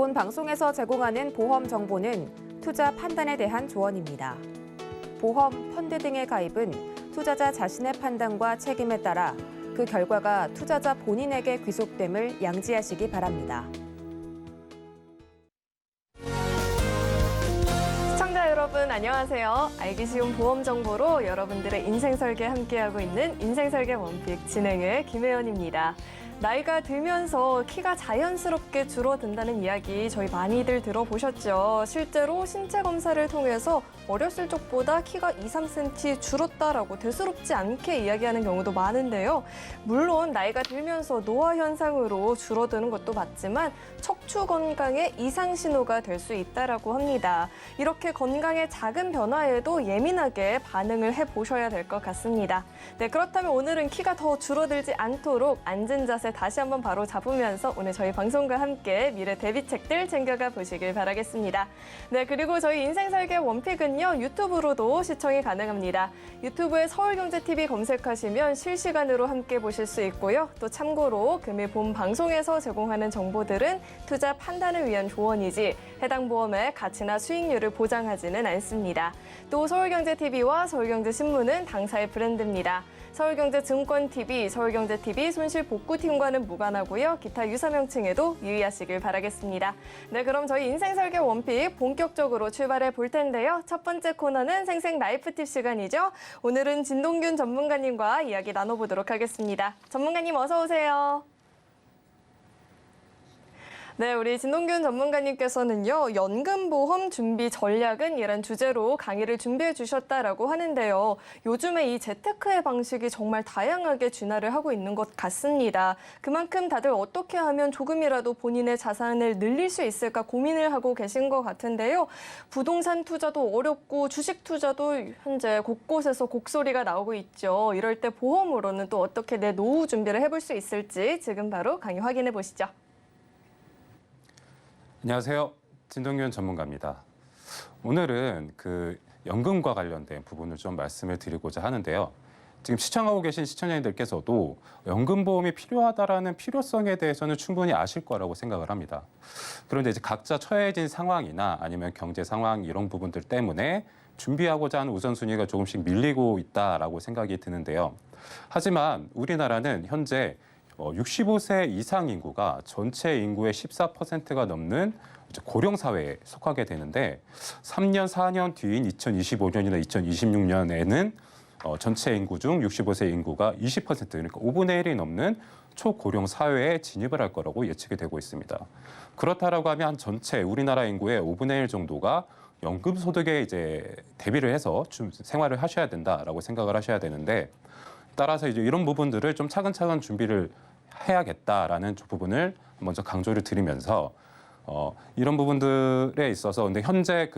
본 방송에서 제공하는 보험 정보는 투자 판단에 대한 조언입니다. 보험, 펀드 등의 가입은 투자자 자신의 판단과 책임에 따라 그 결과가 투자자 본인에게 귀속됨을 양지하시기 바랍니다. 시청자 여러분 안녕하세요. 알기 쉬운 보험 정보로 여러분들의 인생 설계 함께하고 있는 인생설계 원픽 진행의 김혜연입니다. 나이가 들면서 키가 자연스럽게 줄어든다는 이야기 저희 많이들 들어보셨죠? 실제로 신체 검사를 통해서 어렸을 적보다 키가 2-3cm 줄었다라고 대수롭지 않게 이야기하는 경우도 많은데요. 물론 나이가 들면서 노화 현상으로 줄어드는 것도 맞지만 척추 건강에 이상 신호가 될 수 있다라고 합니다. 이렇게 건강의 작은 변화에도 예민하게 반응을 해보셔야 될 것 같습니다. 네, 그렇다면 오늘은 키가 더 줄어들지 않도록 앉은 자세 다시 한번 바로 잡으면서 오늘 저희 방송과 함께 미래 대비책들 챙겨가 보시길 바라겠습니다. 네, 그리고 저희 인생설계 원픽은요, 유튜브로도 시청이 가능합니다. 유튜브에 서울경제TV 검색하시면 실시간으로 함께 보실 수 있고요. 또 참고로 금일 본 방송에서 제공하는 정보들은 투자 판단을 위한 조언이지 해당 보험의 가치나 수익률을 보장하지는 않습니다. 또 서울경제TV와 서울경제신문은 당사의 브랜드입니다. 서울경제증권TV, 서울경제TV 손실복구팀과는 무관하고요. 기타 유사 명칭에도 유의하시길 바라겠습니다. 네, 그럼 저희 인생설계 원픽 본격적으로 출발해 볼 텐데요. 첫 번째 코너는 생생 라이프 팁 시간이죠. 오늘은 진동균 전문가님과 이야기 나눠보도록 하겠습니다. 전문가님 어서 오세요. 네, 우리 진동균 전문가님께서는요, 연금보험 준비 전략은 이란 주제로 강의를 준비해 주셨다라고 하는데요. 요즘에 이 재테크의 방식이 정말 다양하게 진화를 하고 있는 것 같습니다. 그만큼 다들 어떻게 하면 조금이라도 본인의 자산을 늘릴 수 있을까 고민을 하고 계신 것 같은데요. 부동산 투자도 어렵고 주식 투자도 현재 곳곳에서 곡소리가 나오고 있죠. 이럴 때 보험으로는 또 어떻게 내 노후 준비를 해볼 수 있을지 지금 바로 강의 확인해 보시죠. 안녕하세요. 진동균 전문가입니다. 오늘은 연금과 관련된 부분을 좀 말씀을 드리고자 하는데요. 지금 시청하고 계신 시청자님들께서도 연금보험이 필요하다라는 필요성에 대해서는 충분히 아실 거라고 생각을 합니다. 그런데 이제 각자 처해진 상황이나 아니면 경제 상황 이런 부분들 때문에 준비하고자 하는 우선순위가 조금씩 밀리고 있다라고 생각이 드는데요. 하지만 우리나라는 현재 65세 이상 인구가 전체 인구의 14%가 넘는 고령 사회에 속하게 되는데 3년, 4년 뒤인 2025년이나 2026년에는 전체 인구 중 65세 인구가 20% 그러니까 5분의 1이 넘는 초고령 사회에 진입을 할 거라고 예측이 되고 있습니다. 그렇다라고 하면 전체 우리나라 인구의 5분의 1 정도가 연금 소득에 이제 대비를 해서 좀 생활을 하셔야 된다라고 생각을 하셔야 되는데 따라서 이제 이런 부분들을 좀 차근차근 준비를 해야겠다라는 부분을 먼저 강조를 드리면서 이런 부분들에 있어서 근데 현재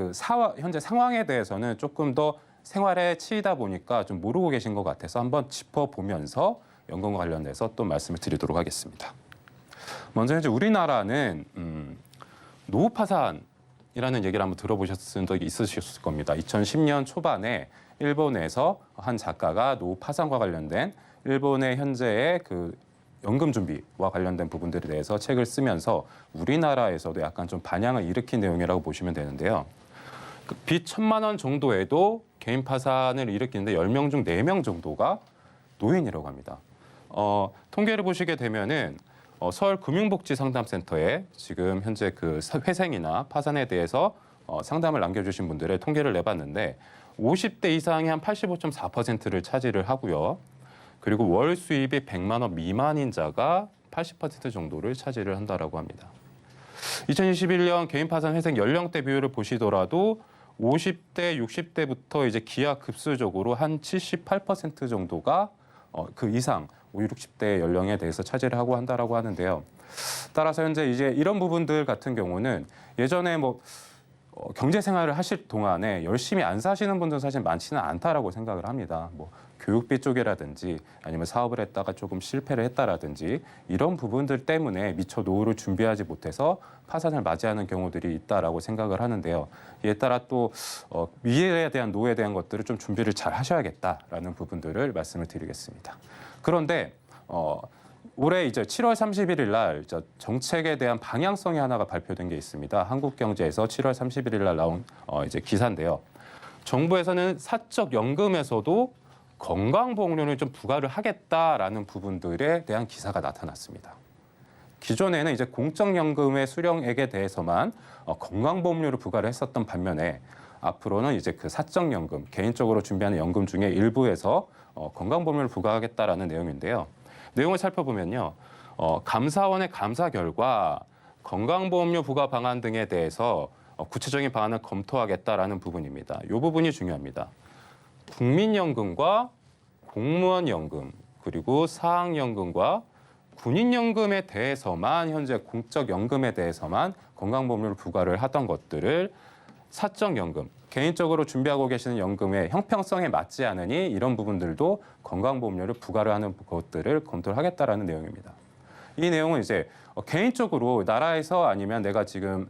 현재 상황에 대해서는 조금 더 생활에 치이다 보니까 좀 모르고 계신 것 같아서 한번 짚어보면서 연금과 관련해서 또 말씀을 드리도록 하겠습니다. 먼저 이제 우리나라는 노후 파산이라는 얘기를 한번 들어보셨을 적이 있으셨을 겁니다. 2010년 초반에 일본에서 한 작가가 노후 파산과 관련된 일본의 현재의 연금 준비와 관련된 부분들에 대해서 책을 쓰면서 우리나라에서도 약간 좀 반향을 일으킨 내용이라고 보시면 되는데요. 빚 1,000만 원 정도에도 개인 파산을 일으키는데 10명 중 4명 정도가 노인이라고 합니다. 통계를 보시게 되면은 서울금융복지상담센터에 지금 현재 회생이나 파산에 대해서 상담을 남겨주신 분들의 통계를 내봤는데 50대 이상이 한 85.4%를 차지를 하고요. 그리고 월 수입이 100만 원 미만인 자가 80% 정도를 차지를 한다라고 합니다. 2021년 개인 파산 회생 연령대 비율을 보시더라도 50대, 60대부터 이제 기하급수적으로 한 78% 정도가 그 이상 50, 60대 연령에 대해서 차지를 하고 한다라고 하는데요. 따라서 현재 이제 이런 부분들 같은 경우는 예전에 경제 생활을 하실 동안에 열심히 안 사시는 분들은 사실 많지는 않다라고 생각을 합니다. 교육비 쪽이라든지 아니면 사업을 했다가 조금 실패를 했다라든지 이런 부분들 때문에 미처 노후를 준비하지 못해서 파산을 맞이하는 경우들이 있다라고 생각을 하는데요. 이에 따라 또 미래에 대한 노후에 대한 것들을 좀 준비를 잘 하셔야겠다라는 부분들을 말씀을 드리겠습니다. 그런데 올해 이제 7월 31일 날 정책에 대한 방향성이 하나가 발표된 게 있습니다. 한국경제에서 7월 31일 날 나온 이제 기사인데요. 정부에서는 사적연금에서도 건강보험료를 좀 부과를 하겠다라는 부분들에 대한 기사가 나타났습니다. 기존에는 이제 공적연금의 수령액에 대해서만 건강보험료를 부과를 했었던 반면에 앞으로는 이제 그 사적연금, 개인적으로 준비하는 연금 중에 일부에서 건강보험료를 부과하겠다라는 내용인데요. 내용을 살펴보면요. 감사원의 감사 결과 건강보험료 부과 방안 등에 대해서 구체적인 방안을 검토하겠다라는 부분입니다. 이 부분이 중요합니다. 국민연금과 공무원연금 그리고 사학연금과 군인연금에 대해서만 현재 공적연금에 대해서만 건강보험료를 부과를 하던 것들을 사적연금, 개인적으로 준비하고 계시는 연금의 형평성에 맞지 않으니 이런 부분들도 건강보험료를 부과를 하는 것들을 검토를 하겠다라는 내용입니다. 이 내용은 이제 개인적으로 나라에서 아니면 내가 지금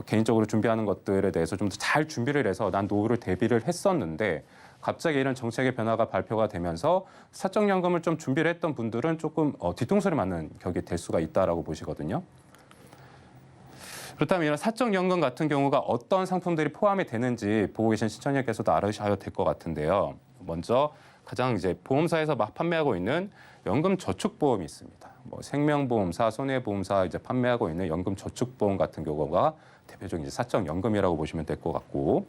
개인적으로 준비하는 것들에 대해서 좀 더 잘 준비를 해서 난 노후를 대비를 했었는데 갑자기 이런 정책의 변화가 발표가 되면서 사적연금을 좀 준비를 했던 분들은 조금 뒤통수를 맞는 격이 될 수가 있다라고 보시거든요. 그렇다면 이런 사적연금 같은 경우가 어떤 상품들이 포함이 되는지 보고 계신 시청자께서도 알아주셔야 될 것 같은데요. 먼저 가장 이제 보험사에서 막 판매하고 있는 연금저축보험이 있습니다. 뭐 생명보험사, 손해보험사 이제 판매하고 있는 연금저축보험 같은 경우가 대표적인 이제 사적연금이라고 보시면 될 것 같고,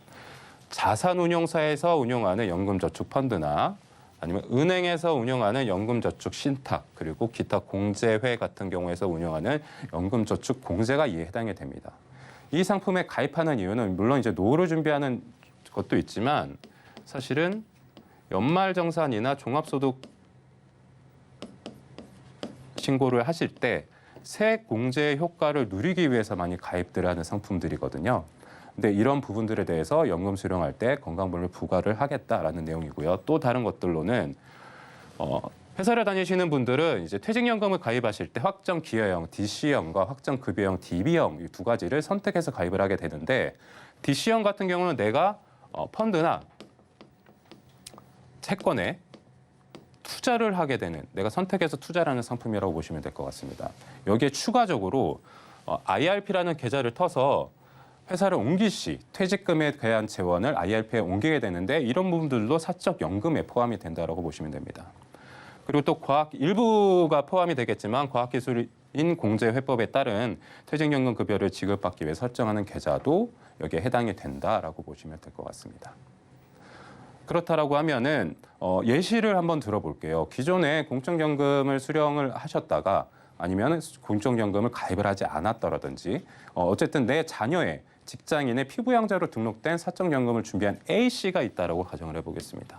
자산운용사에서 운용하는 연금저축펀드나 아니면 은행에서 운영하는 연금저축신탁 그리고 기타 공제회 같은 경우에서 운영하는 연금저축공제가 이에 해당이 됩니다. 이 상품에 가입하는 이유는 물론 이제 노후를 준비하는 것도 있지만 사실은 연말정산이나 종합소득 신고를 하실 때 세액 공제의 효과를 누리기 위해서 많이 가입들 하는 상품들이거든요. 근데 이런 부분들에 대해서 연금 수령할 때 건강보험을 부과를 하겠다라는 내용이고요. 또 다른 것들로는 회사를 다니시는 분들은 이제 퇴직연금을 가입하실 때 확정 기여형 DC형과 확정 급여형 DB형 이 두 가지를 선택해서 가입을 하게 되는데, DC형 같은 경우는 내가 펀드나 채권에 투자를 하게 되는, 내가 선택해서 투자를 하는 상품이라고 보시면 될 것 같습니다. 여기에 추가적으로 IRP라는 계좌를 터서 회사를 옮길 시 퇴직금에 대한 재원을 IRP에 옮기게 되는데 이런 부분들도 사적연금에 포함이 된다고 보시면 됩니다. 그리고 또 일부가 포함이 되겠지만 과학기술인 공제회법에 따른 퇴직연금 급여를 지급받기 위해 설정하는 계좌도 여기에 해당이 된다라고 보시면 될 것 같습니다. 그렇다라고 하면은 예시를 한번 들어볼게요. 기존에 공적연금을 수령을 하셨다가 아니면 공적연금을 가입을 하지 않았더라든지 어쨌든 내 자녀의 직장인의 피부양자로 등록된 사적연금을 준비한 A씨가 있다라고 가정을 해보겠습니다.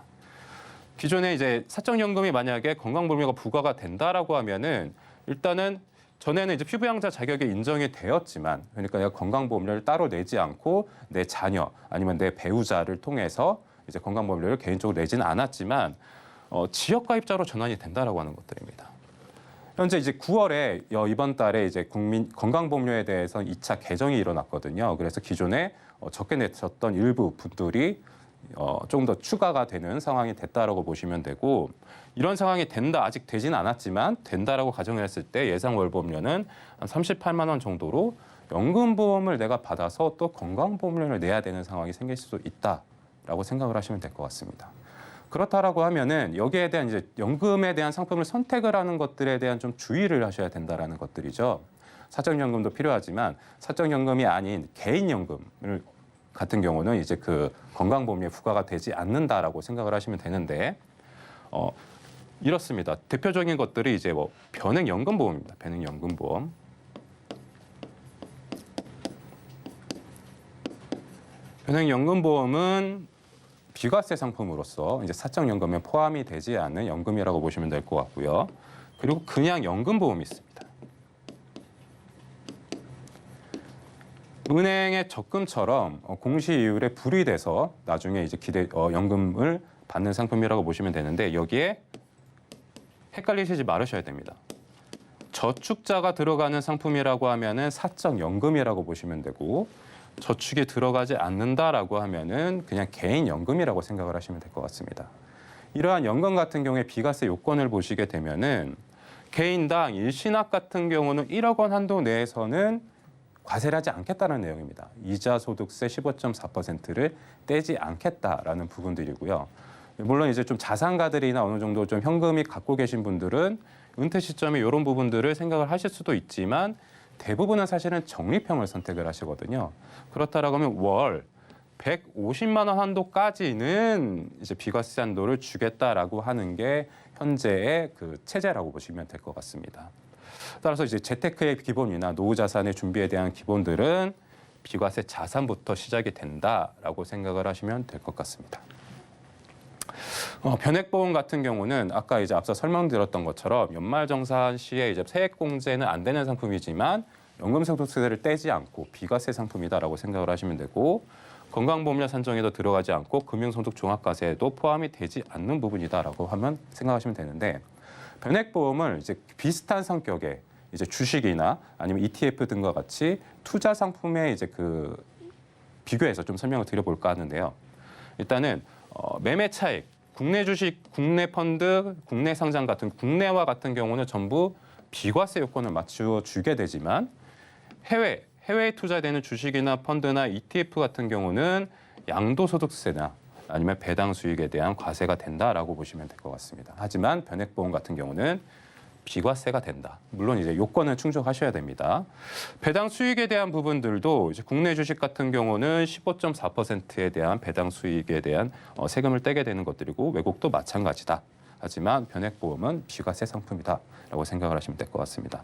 기존에 이제 사적연금이 만약에 건강보험료가 부과가 된다라고 하면은 일단은 전에는 이제 피부양자 자격이 인정이 되었지만, 그러니까 내가 건강보험료를 따로 내지 않고 내 자녀 아니면 내 배우자를 통해서 이제 건강보험료를 개인적으로 내지는 않았지만 지역가입자로 전환이 된다라고 하는 것들입니다. 현재 이제 9월에 이번 달에 이제 국민 건강보험료에 대해서 2차 개정이 일어났거든요. 그래서 기존에 적게 내셨던 일부 분들이 조금 더 추가가 되는 상황이 됐다라고 보시면 되고, 이런 상황이 된다, 아직 되진 않았지만 된다라고 가정을 했을 때 예상 월보험료는 한 38만 원 정도로 연금보험을 내가 받아서 또 건강보험료를 내야 되는 상황이 생길 수도 있다라고 생각을 하시면 될 것 같습니다. 그렇다라고 하면은 여기에 대한 이제 연금에 대한 상품을 선택을 하는 것들에 대한 좀 주의를 하셔야 된다라는 것들이죠. 사적연금도 필요하지만 사적연금이 아닌 개인연금을 같은 경우는 이제 그 건강보험료에 부과가 되지 않는다라고 생각을 하시면 되는데 이렇습니다. 대표적인 것들이 이제 뭐 변액연금보험입니다. 변액연금보험. 변액연금보험은 비과세 상품으로서 이제 사적연금에 포함이 되지 않는 연금이라고 보시면 될 것 같고요. 그리고 그냥 연금보험이 있습니다. 은행의 적금처럼 공시 이율에 불이 돼서 나중에 이제 연금을 받는 상품이라고 보시면 되는데, 여기에 헷갈리시지 말으셔야 됩니다. 저축자가 들어가는 상품이라고 하면은 사적연금이라고 보시면 되고, 저축에 들어가지 않는다라고 하면은 그냥 개인연금이라고 생각을 하시면 될 것 같습니다. 이러한 연금 같은 경우에 비과세 요건을 보시게 되면은 개인당 일시납 같은 경우는 1억 원 한도 내에서는 과세를 하지 않겠다는 내용입니다. 이자 소득세 15.4%를 떼지 않겠다라는 부분들이고요. 물론 이제 좀 자산가들이나 어느 정도 좀 현금이 갖고 계신 분들은 은퇴 시점에 이런 부분들을 생각을 하실 수도 있지만 대부분은 사실은 적립형을 선택을 하시거든요. 그렇다라고 하면 월 150만 원 한도까지는 이제 비과세 한도를 주겠다라고 하는 게 현재의 그 체제라고 보시면 될 것 같습니다. 따라서 이제 재테크의 기본이나 노후 자산의 준비에 대한 기본들은 비과세 자산부터 시작이 된다라고 생각을 하시면 될 것 같습니다. 변액보험 같은 경우는 아까 이제 앞서 설명드렸던 것처럼 연말정산 시에 이제 세액공제는 안 되는 상품이지만 연금소득세를 떼지 않고 비과세 상품이다라고 생각을 하시면 되고 건강보험료 산정에도 들어가지 않고 금융소득 종합과세에도 포함이 되지 않는 부분이다라고 하면 생각하시면 되는데 변액보험을 이제 비슷한 성격의 이제 주식이나 아니면 ETF 등과 같이 투자 상품에 이제 그 비교해서 좀 설명을 드려볼까 하는데요. 일단은 매매 차익, 국내 주식, 국내 펀드, 국내 상장 같은 국내와 같은 경우는 전부 비과세 요건을 맞추어 주게 되지만 해외에 투자되는 주식이나 펀드나 ETF 같은 경우는 양도소득세나 아니면 배당 수익에 대한 과세가 된다라고 보시면 될 것 같습니다. 하지만 변액보험 같은 경우는 비과세가 된다. 물론 이제 요건은 충족하셔야 됩니다. 배당 수익에 대한 부분들도 이제 국내 주식 같은 경우는 15.4%에 대한 배당 수익에 대한 세금을 떼게 되는 것들이고 외국도 마찬가지다. 하지만 변액보험은 비과세 상품이다라고 생각을 하시면 될 것 같습니다.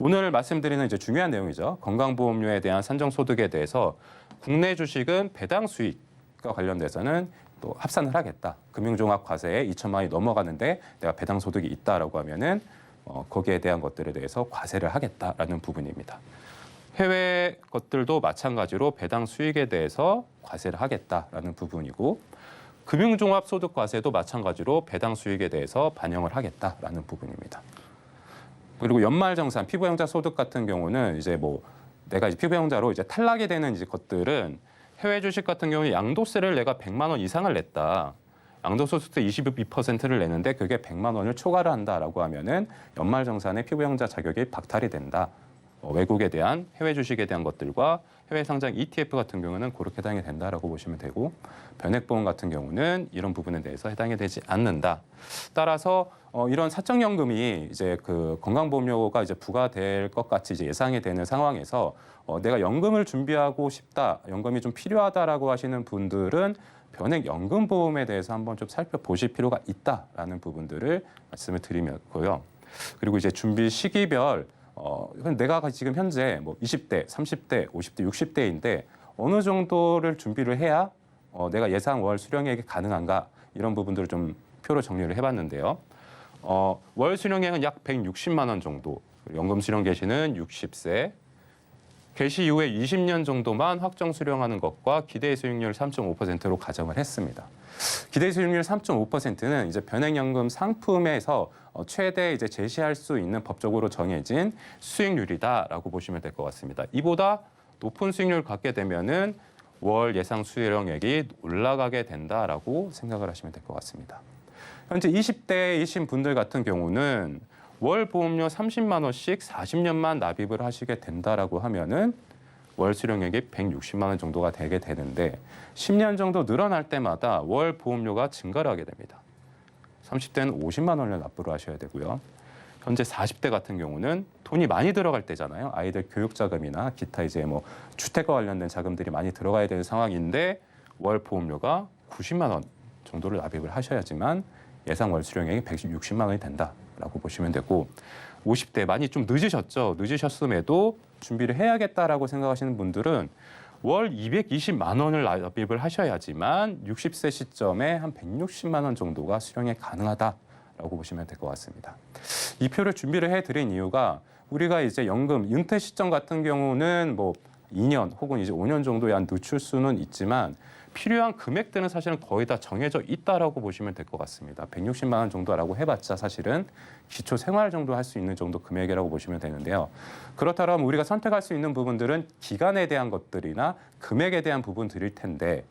오늘 말씀드리는 이제 중요한 내용이죠. 건강보험료에 대한 산정소득에 대해서 국내 주식은 배당 수익과 관련돼서는 또 합산을 하겠다. 금융종합과세에 2천만 원이 넘어가는데 내가 배당 소득이 있다라고 하면은 거기에 대한 것들에 대해서 과세를 하겠다라는 부분입니다. 해외 것들도 마찬가지로 배당 수익에 대해서 과세를 하겠다라는 부분이고 금융종합소득과세도 마찬가지로 배당 수익에 대해서 반영을 하겠다라는 부분입니다. 그리고 연말정산 피부양자 소득 같은 경우는 이제 뭐 내가 이제 피부양자로 이제 탈락이 되는 이제 것들은 해외 주식 같은 경우에 양도세를 내가 100만 원 이상을 냈다. 양도소득세 22%를 내는데 그게 100만 원을 초과를 한다라고 하면은 연말정산의 피부양자 자격이 박탈이 된다. 외국에 대한 해외 주식에 대한 것들과 해외 상장 ETF 같은 경우는 그렇게 해당이 된다라고 보시면 되고 변액보험 같은 경우는 이런 부분에 대해서 해당이 되지 않는다. 따라서 이런 사적연금이 이제 그 건강보험료가 이제 부과될 것 같이 이제 예상이 되는 상황에서 내가 연금을 준비하고 싶다, 연금이 좀 필요하다라고 하시는 분들은 변액연금보험에 대해서 한번 좀 살펴보실 필요가 있다라는 부분들을 말씀을 드리고요. 그리고 이제 준비 시기별 내가 지금 현재 뭐 20대, 30대, 50대, 60대인데 어느 정도를 준비를 해야 내가 예상 월 수령액이 가능한가 이런 부분들을 좀 표로 정리를 해봤는데요. 월 수령액은 약 160만 원 정도, 연금 수령 개시는 60세, 개시 이후에 20년 정도만 확정 수령하는 것과 기대 수익률 3.5%로 가정을 했습니다. 기대 수익률 3.5%는 이제 변액연금 상품에서 최대 이제 제시할 수 있는 법적으로 정해진 수익률이다라고 보시면 될 것 같습니다. 이보다 높은 수익률을 갖게 되면은 월 예상 수령액이 올라가게 된다라고 생각을 하시면 될 것 같습니다. 현재 20대이신 분들 같은 경우는 월 보험료 30만 원씩 40년만 납입을 하시게 된다라고 하면은 월 수령액이 160만 원 정도가 되게 되는데 10년 정도 늘어날 때마다 월 보험료가 증가를 하게 됩니다. 30대는 50만 원을 납부를 하셔야 되고요. 현재 40대 같은 경우는 돈이 많이 들어갈 때잖아요. 아이들 교육 자금이나 기타 이제 뭐 주택과 관련된 자금들이 많이 들어가야 되는 상황인데 월 보험료가 90만 원 정도를 납입을 하셔야지만 예상 월 수령액이 160만 원이 된다라고 보시면 되고 50대 많이 좀 늦으셨죠. 늦으셨음에도 준비를 해야겠다라고 생각하시는 분들은 월 220만 원을 납입을 하셔야지만 60세 시점에 한 160만 원 정도가 수령이 가능하다라고 보시면 될 것 같습니다. 이 표를 준비를 해드린 이유가 우리가 이제 연금 은퇴 시점 같은 경우는 뭐 2년 혹은 이제 5년 정도에 한 늦출 수는 있지만 필요한 금액들은 사실은 거의 다 정해져 있다라고 보시면 될 것 같습니다. 160만 원 정도라고 해봤자 사실은 기초 생활 정도 할 수 있는 정도 금액이라고 보시면 되는데요. 그렇다면 우리가 선택할 수 있는 부분들은 기간에 대한 것들이나 금액에 대한 부분들일 텐데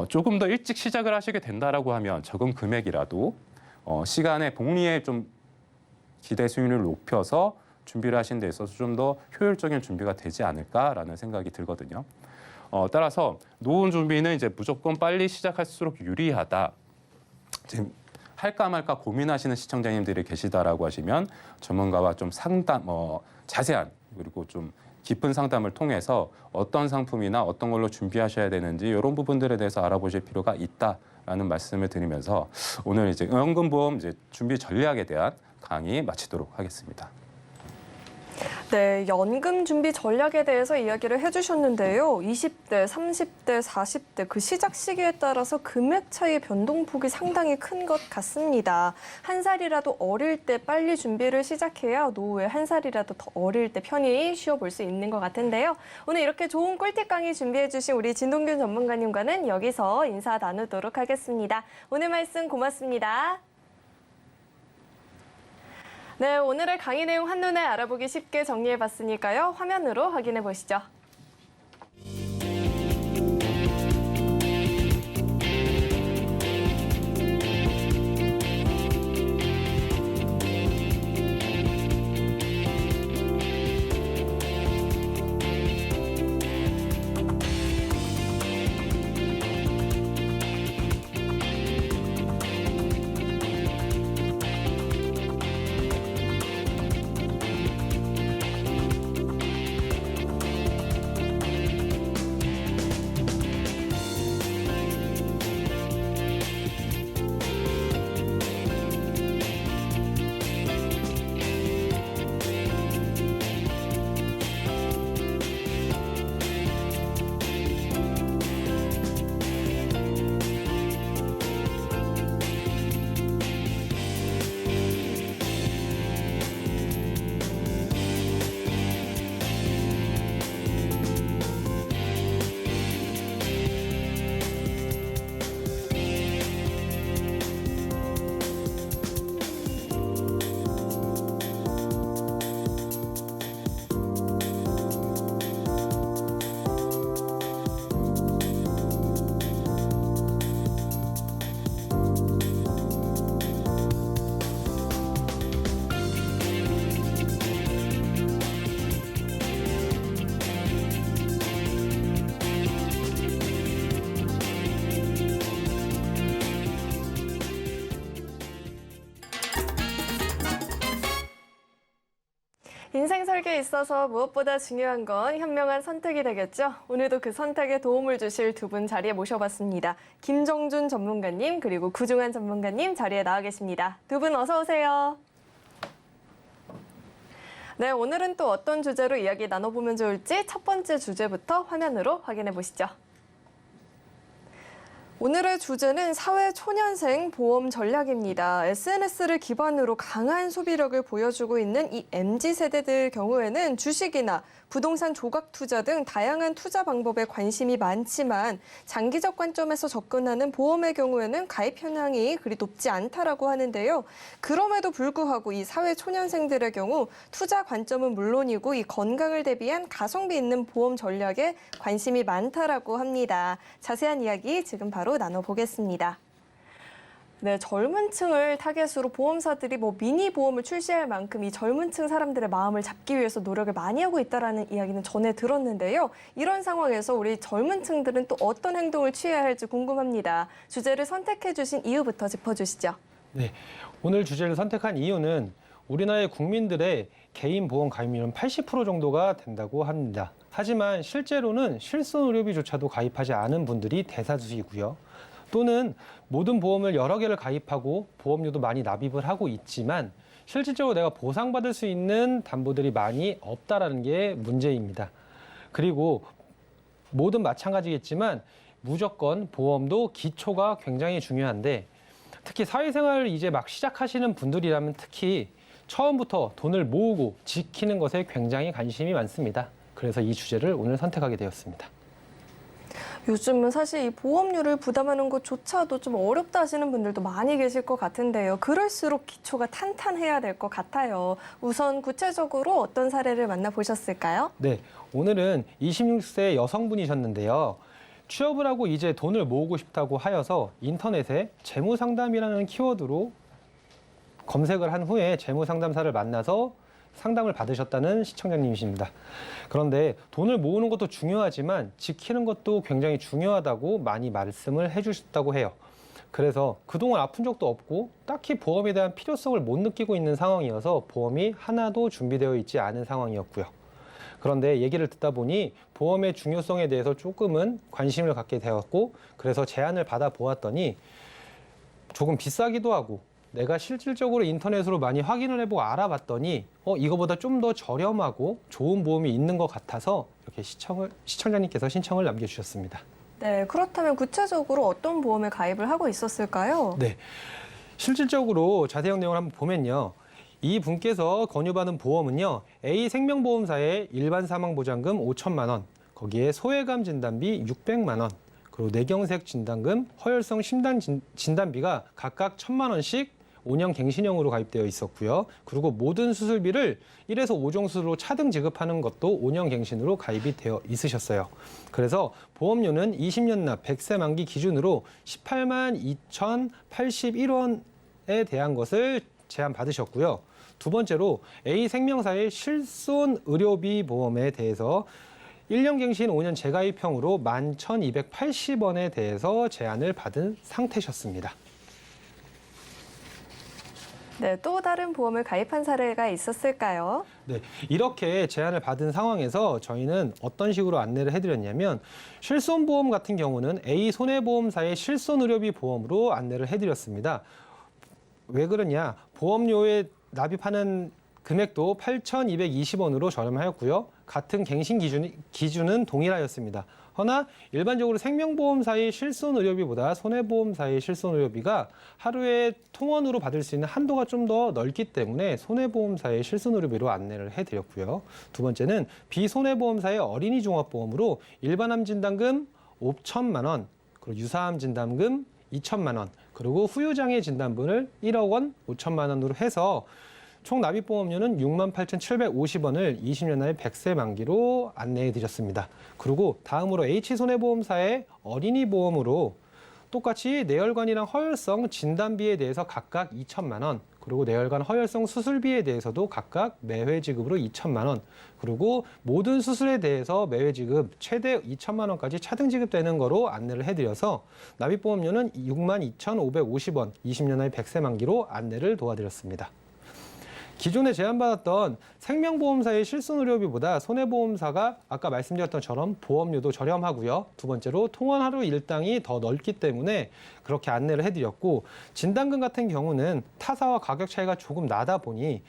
조금 더 일찍 시작을 하시게 된다라고 하면 적은 금액이라도 시간에 복리에 좀 기대 수익률을 높여서 준비를 하신 데 있어서 좀 더 효율적인 준비가 되지 않을까라는 생각이 들거든요. 따라서 노후 준비는 이제 무조건 빨리 시작할수록 유리하다. 지금 할까 말까 고민하시는 시청자님들이 계시다라고 하시면 전문가와 좀 상담, 자세한 그리고 좀 깊은 상담을 통해서 어떤 상품이나 어떤 걸로 준비하셔야 되는지 이런 부분들에 대해서 알아보실 필요가 있다라는 말씀을 드리면서 오늘 이제 연금보험 이제 준비 전략에 대한 강의 마치도록 하겠습니다. 네, 연금 준비 전략에 대해서 이야기를 해주셨는데요. 20대, 30대, 40대 그 시작 시기에 따라서 금액 차이 변동폭이 상당히 큰 것 같습니다. 한 살이라도 어릴 때 빨리 준비를 시작해야 노후에 한 살이라도 더 어릴 때 편히 쉬어볼 수 있는 것 같은데요. 오늘 이렇게 좋은 꿀팁 강의 준비해주신 우리 진동균 전문가님과는 여기서 인사 나누도록 하겠습니다. 오늘 말씀 고맙습니다. 네, 오늘의 강의 내용 한눈에 알아보기 쉽게 정리해봤으니까요. 화면으로 확인해 보시죠. 인생 설계에 있어서 무엇보다 중요한 건 현명한 선택이 되겠죠. 오늘도 그 선택에 도움을 주실 두 분 자리에 모셔봤습니다. 김정준 전문가님 그리고 구중한 전문가님 자리에 나와 계십니다. 두 분 어서 오세요. 네, 오늘은 또 어떤 주제로 이야기 나눠보면 좋을지 첫 번째 주제부터 화면으로 확인해 보시죠. 오늘의 주제는 사회초년생 보험 전략입니다. SNS를 기반으로 강한 소비력을 보여주고 있는 이 MZ세대들 경우에는 주식이나 부동산 조각 투자 등 다양한 투자 방법에 관심이 많지만 장기적 관점에서 접근하는 보험의 경우에는 가입 현황이 그리 높지 않다라고 하는데요. 그럼에도 불구하고 이 사회초년생들의 경우 투자 관점은 물론이고 이 건강을 대비한 가성비 있는 보험 전략에 관심이 많다라고 합니다. 자세한 이야기 지금 바로 나눠보겠습니다. 네, 젊은 층을 타겟으로 보험사들이 미니 보험을 출시할 만큼 이 젊은 층 사람들의 마음을 잡기 위해서 노력을 많이 하고 있다라는 이야기는 전에 들었는데요. 이런 상황에서 우리 젊은 층들은 또 어떤 행동을 취해야 할지 궁금합니다. 주제를 선택해 주신 이유부터 짚어주시죠. 네, 오늘 주제를 선택한 이유는 우리나라의 국민들의 개인 보험 가입률은 80% 정도가 된다고 합니다. 하지만 실제로는 실손 의료비조차도 가입하지 않은 분들이 대다수이고요. 또는 모든 보험을 여러 개를 가입하고 보험료도 많이 납입을 하고 있지만 실질적으로 내가 보상받을 수 있는 담보들이 많이 없다라는 게 문제입니다. 그리고 모든 마찬가지겠지만 무조건 보험도 기초가 굉장히 중요한데 특히 사회생활을 이제 막 시작하시는 분들이라면 특히 처음부터 돈을 모으고 지키는 것에 굉장히 관심이 많습니다. 그래서 이 주제를 오늘 선택하게 되었습니다. 요즘은 사실 이 보험료를 부담하는 것조차도 좀 어렵다 하시는 분들도 많이 계실 것 같은데요. 그럴수록 기초가 탄탄해야 될 것 같아요. 우선 구체적으로 어떤 사례를 만나보셨을까요? 네, 오늘은 26세 여성분이셨는데요. 취업을 하고 이제 돈을 모으고 싶다고 하여서 인터넷에 재무상담이라는 키워드로 검색을 한 후에 재무상담사를 만나서 상담을 받으셨다는 시청자님이십니다. 그런데 돈을 모으는 것도 중요하지만 지키는 것도 굉장히 중요하다고 많이 말씀을 해주셨다고 해요. 그래서 그동안 아픈 적도 없고 딱히 보험에 대한 필요성을 못 느끼고 있는 상황이어서 보험이 하나도 준비되어 있지 않은 상황이었고요. 그런데 얘기를 듣다 보니 보험의 중요성에 대해서 조금은 관심을 갖게 되었고 그래서 제안을 받아 보았더니 조금 비싸기도 하고 내가 실질적으로 인터넷으로 많이 확인을 해보고 알아봤더니 이거보다 좀 더 저렴하고 좋은 보험이 있는 것 같아서 이렇게 시청자님께서 신청을 남겨주셨습니다. 네, 그렇다면 구체적으로 어떤 보험에 가입을 하고 있었을까요? 네, 실질적으로 자세한 내용을 한번 보면요. 이 분께서 권유받은 보험은요. A생명보험사의 일반 사망보장금 5천만 원, 거기에 소외감 진단비 600만 원, 그리고 뇌경색 진단금, 허혈성 심장 진단비가 각각 1,000만 원씩 5년 갱신형으로 가입되어 있었고요. 그리고 모든 수술비를 1에서 5종 수술로 차등 지급하는 것도 5년 갱신으로 가입이 되어 있으셨어요. 그래서 보험료는 20년 납 100세 만기 기준으로 18만 2,081원에 대한 것을 제안받으셨고요. 두 번째로 A생명사의 실손의료비 보험에 대해서 1년 갱신 5년 재가입형으로 11,280원에 대해서 제안을 받은 상태셨습니다. 네, 또 다른 보험을 가입한 사례가 있었을까요? 네, 이렇게 제안을 받은 상황에서 저희는 어떤 식으로 안내를 해드렸냐면 실손보험 같은 경우는 A손해보험사의 실손의료비 보험으로 안내를 해드렸습니다. 왜 그러냐? 보험료에 납입하는 금액도 8,220원으로 저렴하였고요. 같은 갱신 기준은 동일하였습니다. 허나 일반적으로 생명보험사의 실손의료비보다 손해보험사의 실손의료비가 하루에 통원으로 받을 수 있는 한도가 좀 더 넓기 때문에 손해보험사의 실손의료비로 안내를 해드렸고요. 두 번째는 비손해보험사의 어린이 종합보험으로 일반암 진단금 5천만 원, 그리고 유사암 진단금 2천만 원, 그리고 후유장애 진단분을 1억 원 5천만 원으로 해서 총 납입보험료는 68,750원을 20년 나의 100세 만기로 안내해 드렸습니다. 그리고 다음으로 H손해보험사의 어린이 보험으로 똑같이 뇌혈관이랑 허혈성 진단비에 대해서 각각 2천만 원, 그리고 뇌혈관 허혈성 수술비에 대해서도 각각 매회 지급으로 2천만 원, 그리고 모든 수술에 대해서 매회 지급 최대 2천만 원까지 차등 지급되는 거로 안내를 해드려서 납입보험료는 62,550원, 20년 나의 100세 만기로 안내를 도와드렸습니다. 기존에 제안받았던 생명보험사의 실손의료비보다 손해보험사가 아까 말씀드렸던 것처럼 보험료도 저렴하고요. 두 번째로 통원 하루 일당이 더 넓기 때문에 그렇게 안내를 해드렸고 진단금 같은 경우는 타사와 가격 차이가 조금 나다 보니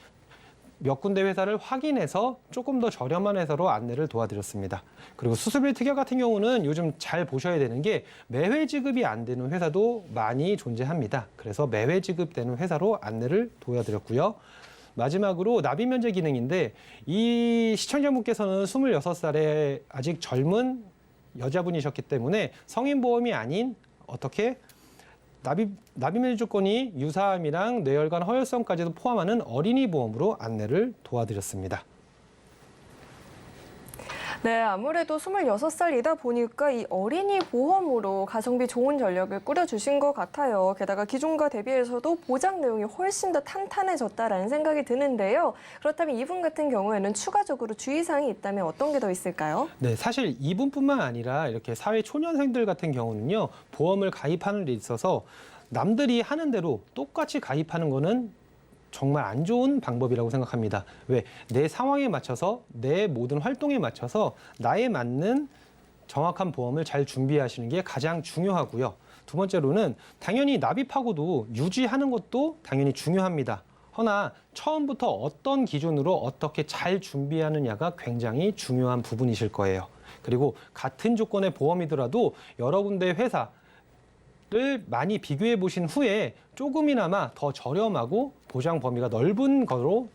몇 군데 회사를 확인해서 조금 더 저렴한 회사로 안내를 도와드렸습니다. 그리고 수술비 특약 같은 경우는 요즘 잘 보셔야 되는 게 매회 지급이 안 되는 회사도 많이 존재합니다. 그래서 매회 지급되는 회사로 안내를 도와드렸고요. 마지막으로 납입 면제 기능인데 이 시청자분께서는 26살에 아직 젊은 여자분이셨기 때문에 성인보험이 아닌 어떻게 납입 면제 조건이 유사암이랑 뇌혈관 허혈성까지도 포함하는 어린이 보험으로 안내를 도와드렸습니다. 네, 아무래도 26살이다 보니까 이 어린이 보험으로 가성비 좋은 전략을 꾸려주신 것 같아요. 게다가 기존과 대비해서도 보장 내용이 훨씬 더 탄탄해졌다라는 생각이 드는데요. 그렇다면 이분 같은 경우에는 추가적으로 주의사항이 있다면 어떤 게 더 있을까요? 네, 사실 이분뿐만 아니라 이렇게 사회 초년생들 같은 경우는요. 보험을 가입하는 데 있어서 남들이 하는 대로 똑같이 가입하는 거는 정말 안 좋은 방법이라고 생각합니다. 왜? 내 상황에 맞춰서 내 모든 활동에 맞춰서 나에 맞는 정확한 보험을 잘 준비하시는 게 가장 중요하고요. 두 번째로는 당연히 납입하고도 유지하는 것도 당연히 중요합니다. 허나 처음부터 어떤 기준으로 어떻게 잘 준비하느냐가 굉장히 중요한 부분이실 거예요. 그리고 같은 조건의 보험이더라도 여러 군데 회사 를 많이 비교해 보신 후에 조금이나마 더 저렴하고 보장 범위가 넓은 거로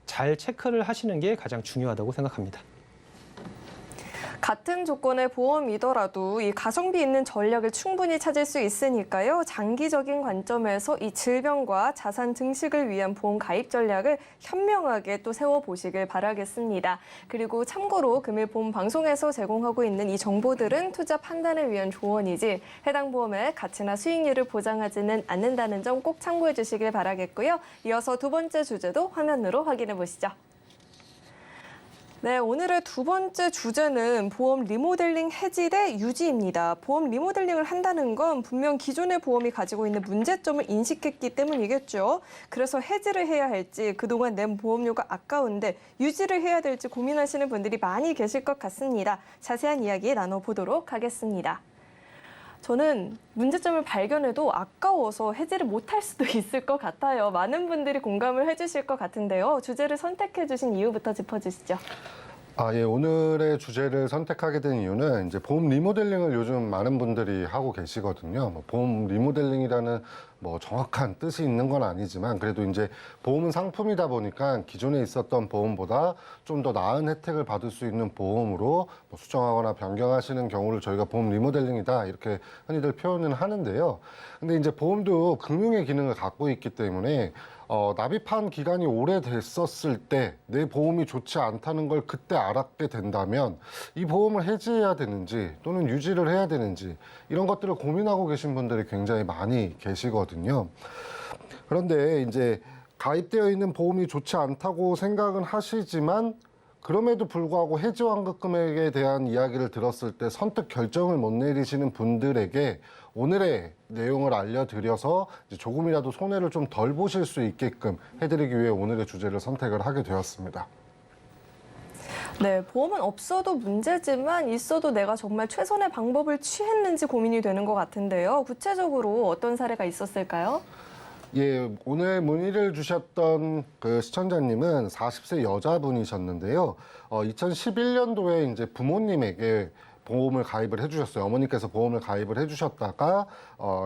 잘 체크를 하시는 게 가장 중요하다고 생각합니다. 같은 조건의 보험이더라도 이 가성비 있는 전략을 충분히 찾을 수 있으니까요. 장기적인 관점에서 이 질병과 자산 증식을 위한 보험 가입 전략을 현명하게 또 세워보시길 바라겠습니다. 그리고 참고로 금일보험 방송에서 제공하고 있는 이 정보들은 투자 판단을 위한 조언이지 해당 보험의 가치나 수익률을 보장하지는 않는다는 점 꼭 참고해 주시길 바라겠고요. 이어서 두 번째 주제도 화면으로 확인해 보시죠. 네, 오늘의 두 번째 주제는 보험 리모델링 해지 대 유지입니다. 보험 리모델링을 한다는 건 분명 기존의 보험이 가지고 있는 문제점을 인식했기 때문이겠죠. 그래서 해지를 해야 할지, 그동안 낸 보험료가 아까운데 유지를 해야 될지 고민하시는 분들이 많이 계실 것 같습니다. 자세한 이야기 나눠보도록 하겠습니다. 저는 문제점을 발견해도 아까워서 해지를 못할 수도 있을 것 같아요. 많은 분들이 공감을 해주실 것 같은데요. 주제를 선택해 주신 이유부터 짚어주시죠. 예, 오늘의 주제를 선택하게 된 이유는 이제 보험 리모델링을 요즘 많은 분들이 하고 계시거든요. 보험 리모델링이라는 정확한 뜻이 있는 건 아니지만 그래도 이제 보험은 상품이다 보니까 기존에 있었던 보험보다 좀 더 나은 혜택을 받을 수 있는 보험으로 수정하거나 변경하시는 경우를 저희가 보험 리모델링이다 이렇게 흔히들 표현을 하는데요. 근데 이제 보험도 금융의 기능을 갖고 있기 때문에 납입한 기간이 오래됐었을 때 내 보험이 좋지 않다는 걸 그때 알았게 된다면 이 보험을 해지해야 되는지 또는 유지를 해야 되는지 이런 것들을 고민하고 계신 분들이 굉장히 많이 계시거든요. 그런데 이제 가입되어 있는 보험이 좋지 않다고 생각은 하시지만 그럼에도 불구하고 해지 완급 금액에 대한 이야기를 들었을 때 선뜻 결정을 못 내리시는 분들에게 오늘의 내용을 알려드려서 이제 조금이라도 손해를 좀 덜 보실 수 있게끔 해드리기 위해 오늘의 주제를 선택을 하게 되었습니다. 네, 보험은 없어도 문제지만 있어도 내가 정말 최선의 방법을 취했는지 고민이 되는 것 같은데요. 구체적으로 어떤 사례가 있었을까요? 예, 오늘 문의를 주셨던 그 시청자님은 40세 여자분이셨는데요. 2011년도에 이제 부모님에게 보험을 가입을 해주셨어요. 어머니께서 보험을 가입을 해주셨다가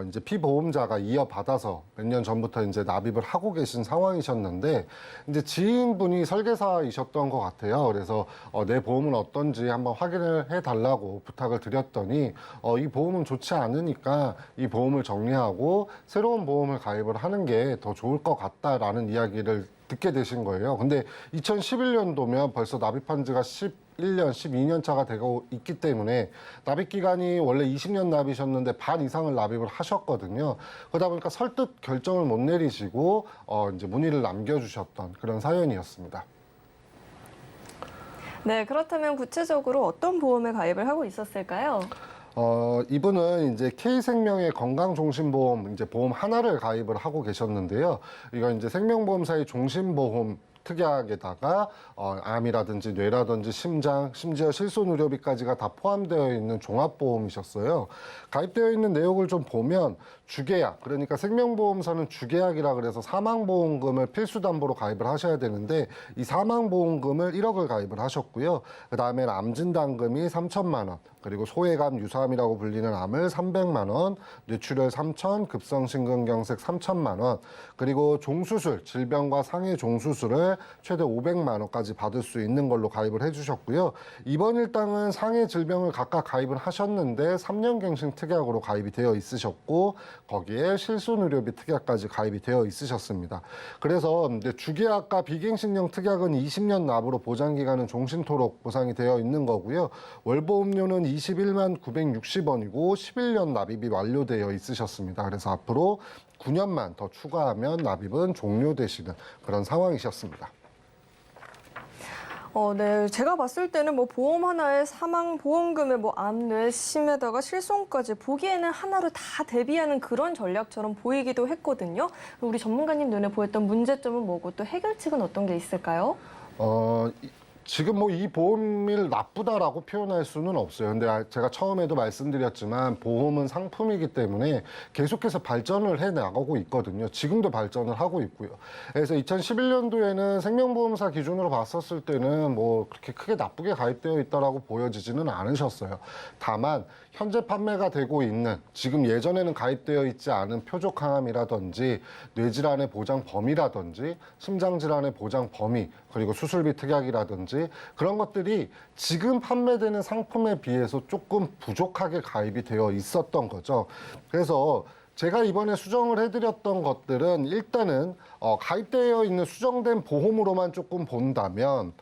이제 피보험자가 이어받아서 몇 년 전부터 이제 납입을 하고 계신 상황이셨는데 이제 지인분이 설계사이셨던 것 같아요. 그래서 내 보험은 어떤지 한번 확인을 해달라고 부탁을 드렸더니 이 보험은 좋지 않으니까 이 보험을 정리하고 새로운 보험을 가입을 하는 게 더 좋을 것 같다라는 이야기를 듣게 되신 거예요. 근데 2011년도면 벌써 납입한 지가 11년, 12년 차가 되고 있기 때문에 납입 기간이 원래 20년 납이셨는데 반 이상을 납입을 하셨거든요. 그러다 보니까 설득 결정을 못 내리시고 이제 문의를 남겨주셨던 그런 사연이었습니다. 네, 그렇다면 구체적으로 어떤 보험에 가입을 하고 있었을까요? 이분은 이제 K생명의 건강종신보험 이제 보험 하나를 가입을 하고 계셨는데요. 이건 이제 생명보험사의 종신보험 특약에다가 암이라든지 뇌라든지 심장, 심지어 실손의료비까지가 다 포함되어 있는 종합보험이셨어요. 가입되어 있는 내용을 좀 보면 주계약, 그러니까 생명보험사는 주계약이라 그래서 사망보험금을 필수담보로 가입을 하셔야 되는데 이 사망보험금을 1억을 가입을 하셨고요. 그다음에 암진단금이 3천만 원, 그리고 소외감, 유사암이라고 불리는 암을 300만 원, 뇌출혈 3천, 급성심근경색 3천만 원, 그리고 종수술, 질병과 상해 종수술을 최대 500만 원까지 받을 수 있는 걸로 가입을 해주셨고요. 이번 일당은 상해 질병을 각각 가입을 하셨는데 3년 갱신 특약으로 가입이 되어 있으셨고 거기에 실손의료비 특약까지 가입이 되어 있으셨습니다. 그래서 주계약과 비갱신형 특약은 20년 납으로 보장기간은 종신토록 보상이 되어 있는 거고요. 월보험료는 21만 960원이고 11년 납입이 완료되어 있으셨습니다. 그래서 앞으로 9년만 더 추가하면 납입은 종료되시는 그런 상황이셨습니다. 네, 제가 봤을 때는 보험 하나에 사망 보험금에 암, 뇌, 심에다가 실손까지 보기에는 하나로 다 대비하는 그런 전략처럼 보이기도 했거든요. 우리 전문가님 눈에 보였던 문제점은 뭐고 또 해결책은 어떤 게 있을까요? 지금 이 보험을 나쁘다라고 표현할 수는 없어요. 근데 제가 처음에도 말씀드렸지만 보험은 상품이기 때문에 계속해서 발전을 해 나가고 있거든요. 지금도 발전을 하고 있고요. 그래서 2011년도에는 생명보험사 기준으로 봤었을 때는 그렇게 크게 나쁘게 가입되어 있다라고 보여지지는 않으셨어요. 다만 현재 판매가 되고 있는 지금 예전에는 가입되어 있지 않은 표적항암이라든지 뇌질환의 보장 범위라든지 심장질환의 보장 범위 그리고 수술비 특약이라든지 가입이라든지 그런 것들이 지금 판매되는 상품에 비해서 조금 부족하게 가입이 되어 있었던 거죠. 그래서 제가 이번에 수정을 해드렸던 것들은 일단은 가입되어 있는 수정된 보험으로만 조금 본다면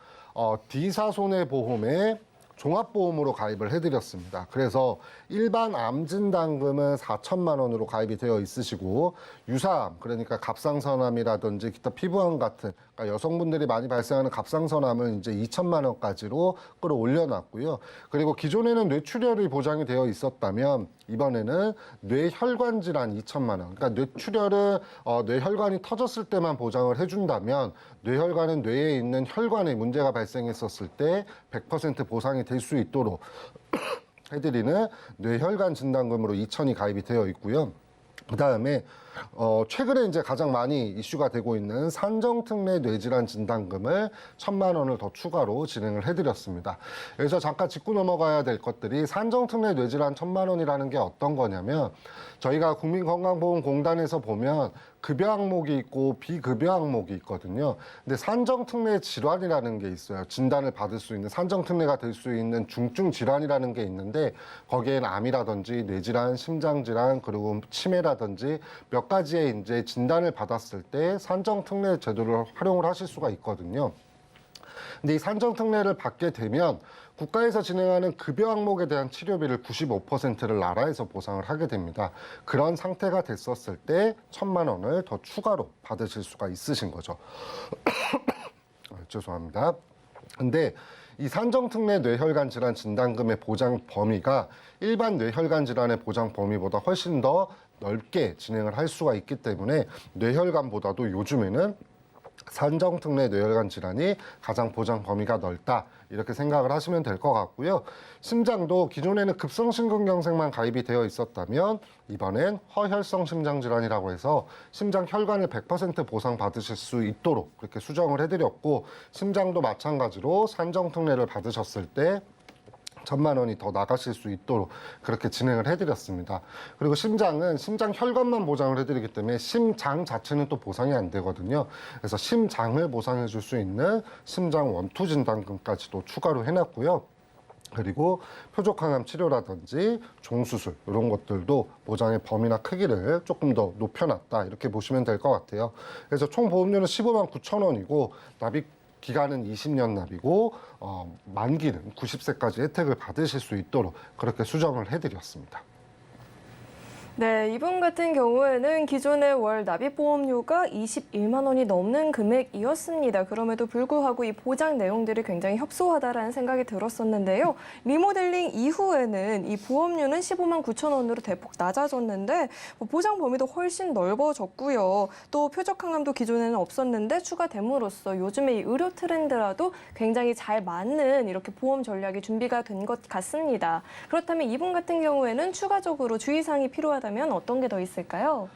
D사 손해보험에 종합보험으로 가입을 해드렸습니다. 그래서 일반 암진단금은 4천만 원으로 가입이 되어 있으시고 유사암, 그러니까 갑상선암이라든지 기타 피부암 같은 그러니까 여성분들이 많이 발생하는 갑상선암은 이제 2천만 원까지로 끌어올려놨고요. 그리고 기존에는 뇌출혈이 보장이 되어 있었다면 이번에는 뇌혈관 질환 2천만 원. 그러니까 뇌출혈은 뇌혈관이 터졌을 때만 보장을 해준다면 뇌혈관은 뇌에 있는 혈관에 문제가 발생했었을 때 100% 보상이 될 수 있도록 해드리는 뇌혈관 진단금으로 2천이 가입이 되어 있고요. 그 다음에 최근에 이제 가장 많이 이슈가 되고 있는 산정특례 뇌질환 진단금을 1,000만 원을 더 추가로 진행을 해드렸습니다. 여기서 잠깐 짚고 넘어가야 될 것들이 산정특례 뇌질환 1,000만 원이라는 게 어떤 거냐면 저희가 국민건강보험공단에서 보면 급여 항목이 있고 비급여 항목이 있거든요. 근데 산정특례 질환이라는 게 있어요. 진단을 받을 수 있는 산정특례가 될 수 있는 중증 질환이라는 게 있는데 거기에는 암이라든지 뇌질환, 심장질환 그리고 치매라든지 몇 가지의 이제 진단을 받았을 때 산정특례 제도를 활용을 하실 수가 있거든요. 근데 이 산정특례를 받게 되면 국가에서 진행하는 급여 항목에 대한 치료비를 95%를 나라에서 보상을 하게 됩니다. 그런 상태가 됐었을 때 1,000만 원을 더 추가로 받으실 수가 있으신 거죠. 죄송합니다. 근데 이 산정특례 뇌혈관 질환 진단금의 보장 범위가 일반 뇌혈관 질환의 보장 범위보다 훨씬 더 넓게 진행을 할 수가 있기 때문에 뇌혈관보다도 요즘에는 산정특례 뇌혈관 질환이 가장 보장 범위가 넓다 이렇게 생각을 하시면 될 것 같고요. 심장도 기존에는 급성심근경색만 가입이 되어 있었다면 이번엔 허혈성 심장질환이라고 해서 심장 혈관을 100% 보상받으실 수 있도록 그렇게 수정을 해드렸고 심장도 마찬가지로 산정특례를 받으셨을 때 1,000만 원이 더 나가실 수 있도록 그렇게 진행을 해드렸습니다. 그리고 심장은 심장 혈관만 보장을 해드리기 때문에 심장 자체는 또 보상이 안 되거든요. 그래서 심장을 보상해 줄 수 있는 심장 원투 진단금까지도 추가로 해놨고요. 그리고 표적항암 치료라든지 종수술 이런 것들도 보장의 범위나 크기를 조금 더 높여놨다 이렇게 보시면 될 것 같아요. 그래서 총 보험료는 15만 9천 원이고 납입 기간은 20년 납이고 만기는 90세까지 혜택을 받으실 수 있도록 그렇게 수정을 해드렸습니다. 네, 이분 같은 경우에는 기존의 월 납입 보험료가 21만 원이 넘는 금액이었습니다. 그럼에도 불구하고 이 보장 내용들이 굉장히 협소하다라는 생각이 들었었는데요. 리모델링 이후에는 이 보험료는 15만 9천 원으로 대폭 낮아졌는데 보장 범위도 훨씬 넓어졌고요. 또 표적항암도 기존에는 없었는데 추가됨으로써 요즘의 이 의료 트렌드라도 굉장히 잘 맞는 이렇게 보험 전략이 준비가 된 것 같습니다. 그렇다면 이분 같은 경우에는 추가적으로 주의사항이 필요하다면 어떤 게 더 있을까요?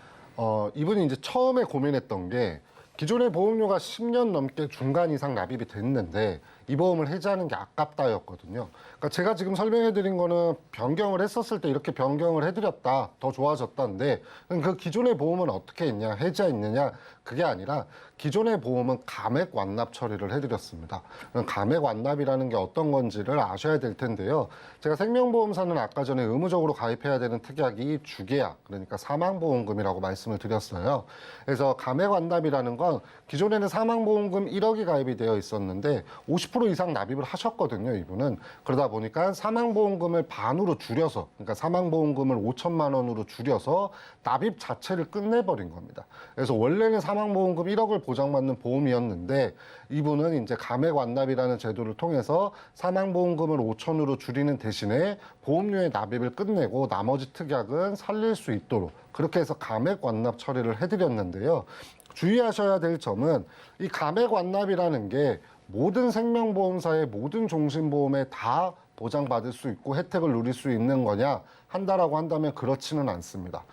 이분이 이제 처음에 고민했던 게 기존의 보험료가 10년 넘게 중간 이상 납입이 됐는데 이 보험을 해지하는 게 아깝다였거든요. 그러니까 제가 지금 설명해드린 거는 변경을 했었을 때 이렇게 변경을 해드렸다, 더 좋아졌다는데 그 기존의 보험은 어떻게 했냐, 해지했느냐 그게 아니라 기존의 보험은 감액 완납 처리를 해드렸습니다. 감액 완납이라는 게 어떤 건지를 아셔야 될 텐데요. 제가 생명보험사는 아까 전에 의무적으로 가입해야 되는 특약이 주계약, 그러니까 사망보험금이라고 말씀을 드렸어요. 그래서 감액 완납이라는 건 기존에는 사망보험금 1억이 가입이 되어 있었는데 50% 이상 납입을 하셨거든요, 이분은. 그러다 보니까 사망보험금을 반으로 줄여서, 그러니까 사망보험금을 5천만 원으로 줄여서 납입 자체를 끝내버린 겁니다. 그래서 원래는 사망보험금 1억을 보장받는 보험이었는데 이분은 이제 감액 완납이라는 제도를 통해서 사망보험금을 5천으로 줄이는 대신에 보험료의 납입을 끝내고 나머지 특약은 살릴 수 있도록 그렇게 해서 감액 완납 처리를 해드렸는데요. 주의하셔야 될 점은 이 감액 완납이라는 게 모든 생명보험사의 모든 종신보험에 다 보장받을 수 있고 혜택을 누릴 수 있는 거냐 한다라고 한다면 그렇지는 않습니다.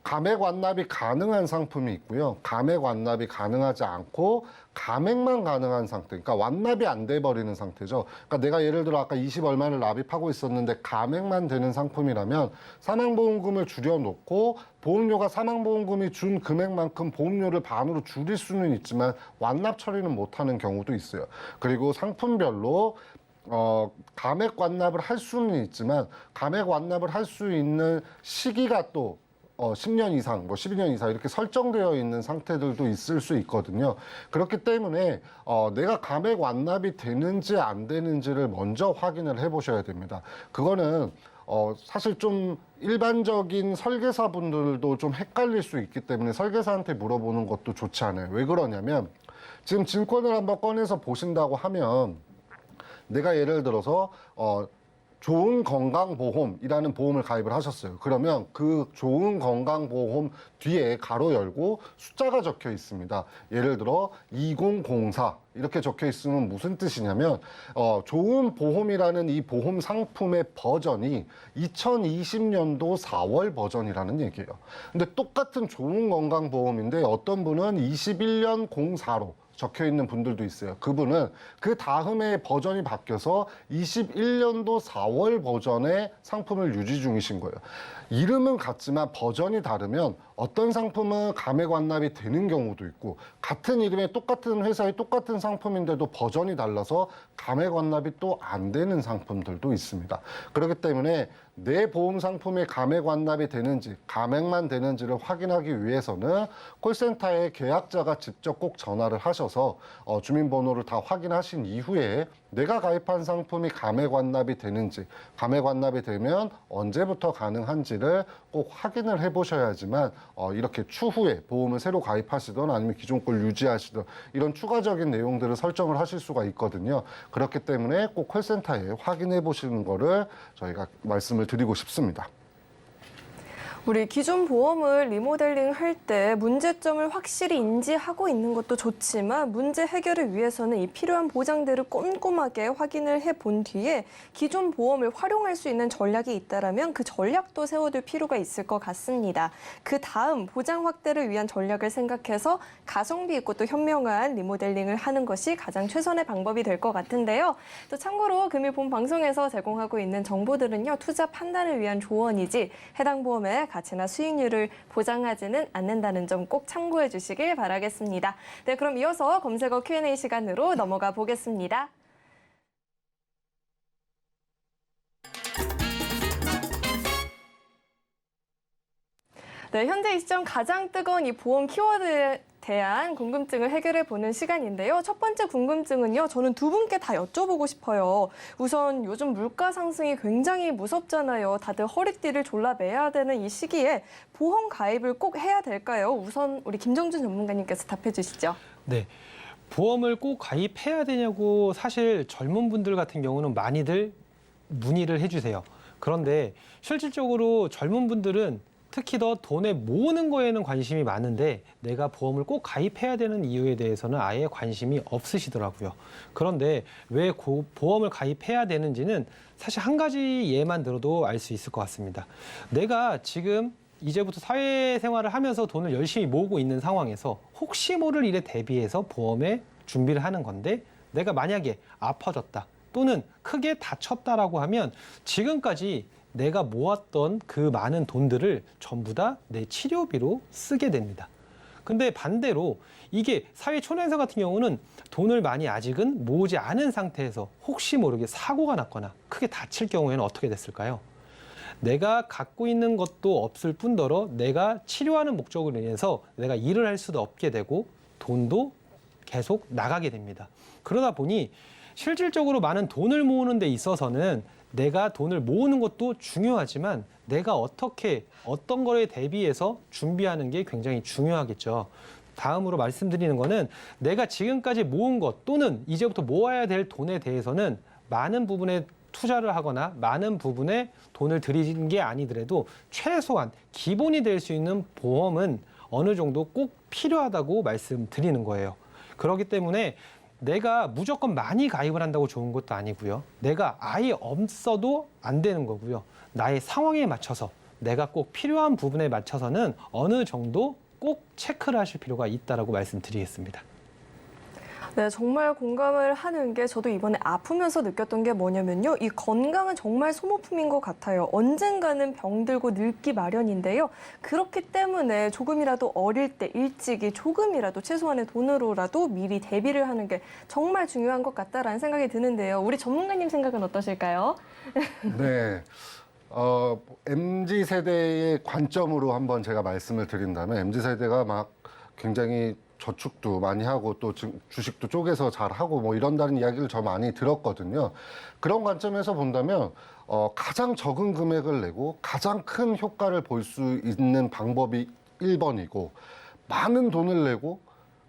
감액 완납이 가능한 상품이 있고요. 감액 완납이 가능하지 않고 감액만 가능한 상태. 그러니까 완납이 안 돼 버리는 상태죠. 그러니까 내가 예를 들어 아까 20 얼마를 납입하고 있었는데 감액만 되는 상품이라면 사망보험금을 줄여놓고 보험료가 사망보험금이 준 금액만큼 보험료를 반으로 줄일 수는 있지만 완납 처리는 못하는 경우도 있어요. 그리고 상품별로 감액 완납을 할 수는 있지만 감액 완납을 할 수 있는 시기가 또 10년 이상, 뭐 12년 이상 이렇게 설정되어 있는 상태들도 있을 수 있거든요. 그렇기 때문에 내가 감액 완납이 되는지 안 되는지를 먼저 확인을 해보셔야 됩니다. 그거는 사실 좀 일반적인 설계사분들도 좀 헷갈릴 수 있기 때문에 설계사한테 물어보는 것도 좋지 않아요. 왜 그러냐면 지금 증권을 한번 꺼내서 보신다고 하면 내가 예를 들어서 좋은 건강보험이라는 보험을 가입을 하셨어요. 그러면 그 좋은 건강보험 뒤에 가로 열고 숫자가 적혀 있습니다. 예를 들어 2004 이렇게 적혀 있으면 무슨 뜻이냐면 좋은 보험이라는 이 보험 상품의 버전이 2020년도 4월 버전이라는 얘기예요. 근데 똑같은 좋은 건강보험인데 어떤 분은 21년 04로 적혀 있는 분들도 있어요. 그분은 그 다음에 버전이 바뀌어서 21년도 4월 버전의 상품을 유지 중이신 거예요. 이름은 같지만 버전이 다르면 어떤 상품은 감액 완납이 되는 경우도 있고 같은 이름의 똑같은 회사의 똑같은 상품인데도 버전이 달라서 감액 완납이 또 안 되는 상품들도 있습니다. 그렇기 때문에 내 보험 상품이 감액 완납이 되는지 감액만 되는지를 확인하기 위해서는 콜센터에 계약자가 직접 꼭 전화를 하셔서 주민번호를 다 확인하신 이후에 내가 가입한 상품이 감액 완납이 되는지 감액 완납이 되면 언제부터 가능한지를 꼭 확인을 해보셔야지만 이렇게 추후에 보험을 새로 가입하시든 아니면 기존 걸 유지하시든 이런 추가적인 내용들을 설정을 하실 수가 있거든요. 그렇기 때문에 꼭 콜센터에 확인해 보시는 거를 저희가 말씀을 드리고 싶습니다. 우리 기존 보험을 리모델링 할 때 문제점을 확실히 인지하고 있는 것도 좋지만 문제 해결을 위해서는 이 필요한 보장들을 꼼꼼하게 확인을 해본 뒤에 기존 보험을 활용할 수 있는 전략이 있다라면 그 전략도 세워둘 필요가 있을 것 같습니다. 그 다음 보장 확대를 위한 전략을 생각해서 가성비 있고 또 현명한 리모델링을 하는 것이 가장 최선의 방법이 될 것 같은데요. 또 참고로 금일보험 방송에서 제공하고 있는 정보들은요, 투자 판단을 위한 조언이지 해당 보험의 가치나 수익률을 보장하지는 않는다는 점 꼭 참고해 주시길 바라겠습니다. 네, 그럼 이어서 검색어 Q&A 시간으로 넘어가 보겠습니다. 네, 현재 이 시점 가장 뜨거운 이 보험 키워드에 대한 궁금증을 해결해 보는 시간인데요. 첫 번째 궁금증은요. 저는 두 분께 다 여쭤보고 싶어요. 우선 요즘 물가 상승이 굉장히 무섭잖아요. 다들 허리띠를 졸라 매야 되는 이 시기에 보험 가입을 꼭 해야 될까요? 우선 우리 김정준 전문가님께서 답해 주시죠. 네. 보험을 꼭 가입해야 되냐고 사실 젊은 분들 같은 경우는 많이들 문의를 해주세요. 그런데 실질적으로 젊은 분들은 특히 더 돈에 모으는 거에는 관심이 많은데 내가 보험을 꼭 가입해야 되는 이유에 대해서는 아예 관심이 없으시더라고요. 그런데 왜 보험을 가입해야 되는지는 사실 한 가지 예만 들어도 알 수 있을 것 같습니다. 내가 지금 이제부터 사회생활을 하면서 돈을 열심히 모으고 있는 상황에서 혹시 모를 일에 대비해서 보험에 준비를 하는 건데 내가 만약에 아파졌다 또는 크게 다쳤다라고 하면 지금까지 내가 모았던 그 많은 돈들을 전부 다 내 치료비로 쓰게 됩니다. 근데 반대로 이게 사회 초년생 같은 경우는 돈을 많이 아직은 모으지 않은 상태에서 혹시 모르게 사고가 났거나 크게 다칠 경우에는 어떻게 됐을까요? 내가 갖고 있는 것도 없을 뿐더러 내가 치료하는 목적으로 인해서 내가 일을 할 수도 없게 되고 돈도 계속 나가게 됩니다. 그러다 보니 실질적으로 많은 돈을 모으는 데 있어서는 내가 돈을 모으는 것도 중요하지만 내가 어떻게 어떤 거에 대비해서 준비하는 게 굉장히 중요하겠죠. 다음으로 말씀드리는 거는 내가 지금까지 모은 것 또는 이제부터 모아야 될 돈에 대해서는 많은 부분에 투자를 하거나 많은 부분에 돈을 들이는 게 아니더라도 최소한 기본이 될 수 있는 보험은 어느 정도 꼭 필요하다고 말씀드리는 거예요. 그렇기 때문에 내가 무조건 많이 가입을 한다고 좋은 것도 아니고요. 내가 아예 없어도 안 되는 거고요. 나의 상황에 맞춰서 내가 꼭 필요한 부분에 맞춰서는 어느 정도 꼭 체크를 하실 필요가 있다라고 말씀드리겠습니다. 네, 정말 공감을 하는 게 저도 이번에 아프면서 느꼈던 게 뭐냐면요. 이 건강은 정말 소모품인 것 같아요. 언젠가는 병들고 늙기 마련인데요. 그렇기 때문에 조금이라도 어릴 때 일찍이 조금이라도 최소한의 돈으로라도 미리 대비를 하는 게 정말 중요한 것 같다라는 생각이 드는데요. 우리 전문가님 생각은 어떠실까요? 네. MZ세대의 관점으로 한번 제가 말씀을 드린다면 MZ세대가 막 굉장히 저축도 많이 하고 또 주식도 쪼개서 잘 하고 뭐 이런다는 이야기를 저 많이 들었거든요. 그런 관점에서 본다면 가장 적은 금액을 내고 가장 큰 효과를 볼 수 있는 방법이 1번이고 많은 돈을 내고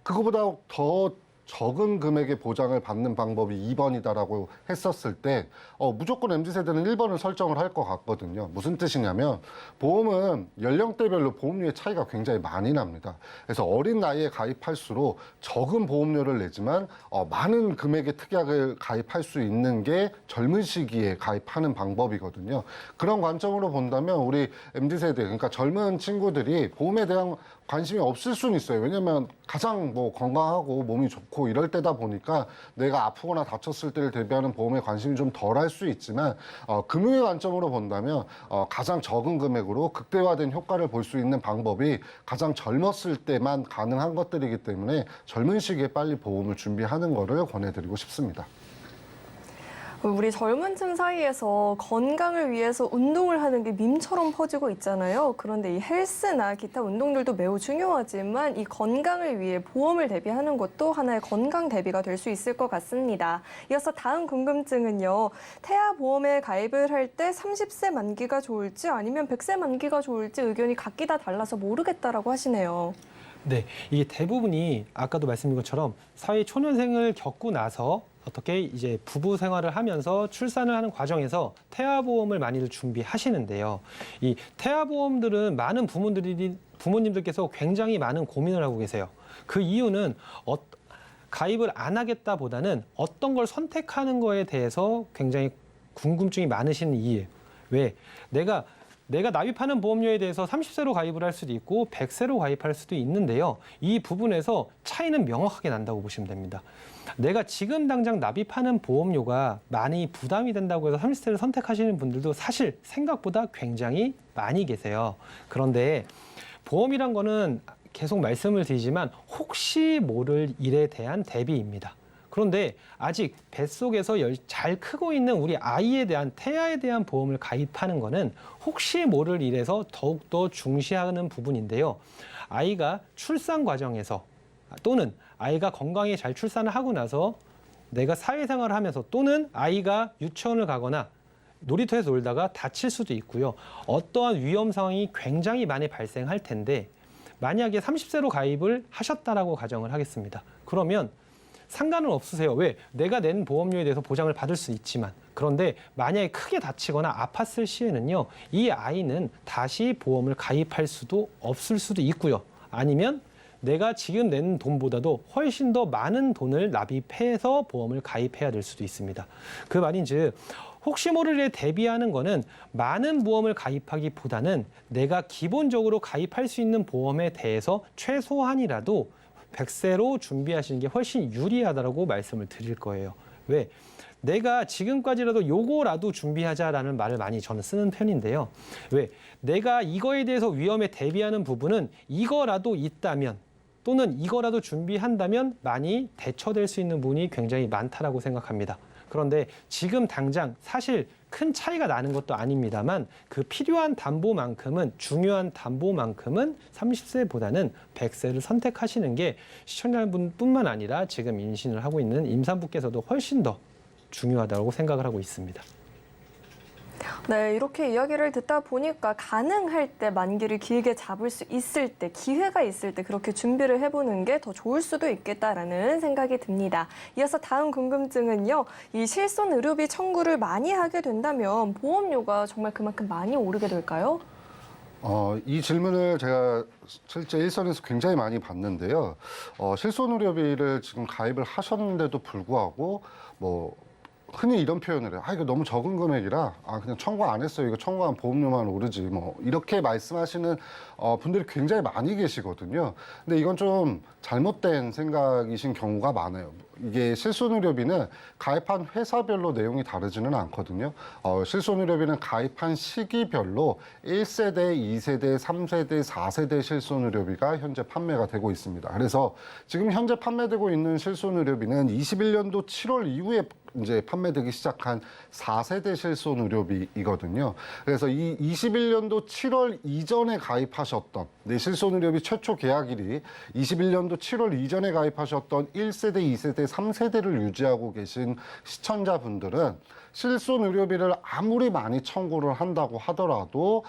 그거보다 더 적은 금액의 보장을 받는 방법이 2번이다라고 했었을 때 무조건 MZ세대는 1번을 설정을 할 것 같거든요. 무슨 뜻이냐면 보험은 연령대별로 보험료의 차이가 굉장히 많이 납니다. 그래서 어린 나이에 가입할수록 적은 보험료를 내지만 많은 금액의 특약을 가입할 수 있는 게 젊은 시기에 가입하는 방법이거든요. 그런 관점으로 본다면 우리 MZ세대, 그러니까 젊은 친구들이 보험에 대한 관심이 없을 수는 있어요. 왜냐면 가장 뭐 건강하고 몸이 좋고 이럴 때다 보니까 내가 아프거나 다쳤을 때를 대비하는 보험에 관심이 좀 덜 할 수 있지만 금융의 관점으로 본다면 가장 적은 금액으로 극대화된 효과를 볼 수 있는 방법이 가장 젊었을 때만 가능한 것들이기 때문에 젊은 시기에 빨리 보험을 준비하는 거를 권해드리고 싶습니다. 우리 젊은 층 사이에서 건강을 위해서 운동을 하는 게 밈처럼 퍼지고 있잖아요. 그런데 이 헬스나 기타 운동들도 매우 중요하지만 이 건강을 위해 보험을 대비하는 것도 하나의 건강 대비가 될 수 있을 것 같습니다. 이어서 다음 궁금증은요. 태아보험에 가입을 할 때 30세 만기가 좋을지 아니면 100세 만기가 좋을지 의견이 각기 다 달라서 모르겠다라고 하시네요. 네, 이게 대부분이 아까도 말씀드린 것처럼 사회 초년생을 겪고 나서 어떻게 이제 부부 생활을 하면서 출산을 하는 과정에서 태아보험을 많이들 준비하시는데요. 이 태아보험들은 많은 부모님들께서 굉장히 많은 고민을 하고 계세요. 그 이유는 가입을 안 하겠다보다는 어떤 걸 선택하는 거에 대해서 굉장히 궁금증이 많으신 이유예요. 왜? 내가 납입하는 보험료에 대해서 30세로 가입을 할 수도 있고 100세로 가입할 수도 있는데요. 이 부분에서 차이는 명확하게 난다고 보시면 됩니다. 내가 지금 당장 납입하는 보험료가 많이 부담이 된다고 해서 30세를 선택하시는 분들도 사실 생각보다 굉장히 많이 계세요. 그런데 보험이란 거는 계속 말씀을 드리지만 혹시 모를 일에 대한 대비입니다. 그런데 아직 뱃속에서 잘 크고 있는 우리 아이에 대한 태아에 대한 보험을 가입하는 거는 혹시 모를 일에서 더욱더 중시하는 부분인데요. 아이가 출산 과정에서 또는 아이가 건강히 잘 출산을 하고 나서 내가 사회생활을 하면서 또는 아이가 유치원을 가거나 놀이터에서 놀다가 다칠 수도 있고요. 어떠한 위험 상황이 굉장히 많이 발생할 텐데 만약에 30세로 가입을 하셨다라고 가정을 하겠습니다. 그러면 상관은 없으세요. 왜? 내가 낸 보험료에 대해서 보장을 받을 수 있지만 그런데 만약에 크게 다치거나 아팠을 시에는요. 이 아이는 다시 보험을 가입할 수도 없을 수도 있고요. 아니면 내가 지금 낸 돈보다도 훨씬 더 많은 돈을 납입해서 보험을 가입해야 될 수도 있습니다. 그 말인즉 혹시 모를 일에 대비하는 거는 많은 보험을 가입하기보다는 내가 기본적으로 가입할 수 있는 보험에 대해서 최소한이라도 100세로 준비하시는 게 훨씬 유리하다고 말씀을 드릴 거예요. 왜? 내가 지금까지라도 요거라도 준비하자라는 말을 많이 저는 쓰는 편인데요. 왜? 내가 이거에 대해서 위험에 대비하는 부분은 이거라도 있다면 또는 이거라도 준비한다면 많이 대처될 수 있는 부분이 굉장히 많다라고 생각합니다. 그런데 지금 당장 사실 큰 차이가 나는 것도 아닙니다만 그 필요한 담보만큼은 중요한 담보만큼은 30세보다는 100세를 선택하시는 게 시청자분뿐만 아니라 지금 임신을 하고 있는 임산부께서도 훨씬 더 중요하다고 생각을 하고 있습니다. 네, 이렇게 이야기를 듣다 보니까 가능할 때 만기를 길게 잡을 수 있을 때, 기회가 있을 때 그렇게 준비를 해보는 게 더 좋을 수도 있겠다라는 생각이 듭니다. 이어서 다음 궁금증은요. 이 실손 의료비 청구를 많이 하게 된다면 보험료가 정말 그만큼 많이 오르게 될까요? 이 질문을 제가 실제 일선에서 굉장히 많이 받는데요. 실손 의료비를 지금 가입을 하셨는데도 불구하고 흔히 이런 표현을 해요. 이거 너무 적은 금액이라 그냥 청구 안 했어요. 이거 청구한 보험료만 오르지. 뭐 이렇게 말씀하시는 분들이 굉장히 많이 계시거든요. 근데 이건 좀 잘못된 생각이신 경우가 많아요. 이게 실손의료비는 가입한 회사별로 내용이 다르지는 않거든요. 실손의료비는 가입한 시기별로 1세대, 2세대, 3세대, 4세대 실손의료비가 현재 판매가 되고 있습니다. 그래서 지금 현재 판매되고 있는 실손의료비는 21년도 7월 이후에 이제 판매되기 시작한 4세대 실손의료비이거든요. 그래서 이 21년도 7월 이전에 가입하셨던 실손의료비 최초 계약일이 21년도 7월 이전에 가입하셨던 1세대, 2세대, 3세대를 유지하고 계신 시청자분들은 실손의료비를 아무리 많이 청구를 한다고 하더라도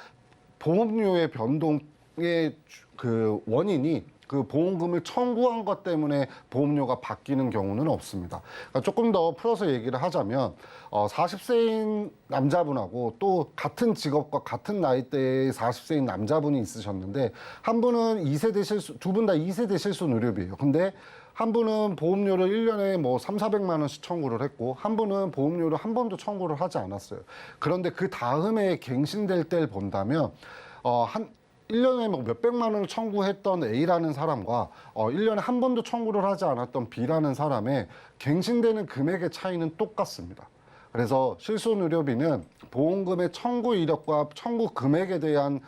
보험료의 변동의 그 원인이 그 보험금을 청구한 것 때문에 보험료가 바뀌는 경우는 없습니다. 그러니까 조금 더 풀어서 얘기를 하자면 40세인 남자분하고 또 같은 직업과 같은 나이대의 40세인 남자분이 있으셨는데 한 분은 2세대 실손, 두 분 다 2세대 실손 의료비예요. 근데 한 분은 보험료를 1년에 뭐 300~400만 원씩 청구를 했고 한 분은 보험료를 한 번도 청구를 하지 않았어요. 그런데 그 다음에 갱신될 때를 본다면 1년에 뭐 몇백만 원을 청구했던 A라는 사람과 1년에 한 번도 청구를 하지 않았던 B라는 사람의 갱신되는 금액의 차이는 똑같습니다. 그래서 실손의료비는 보험금의 청구 이력과 청구 금액에 대한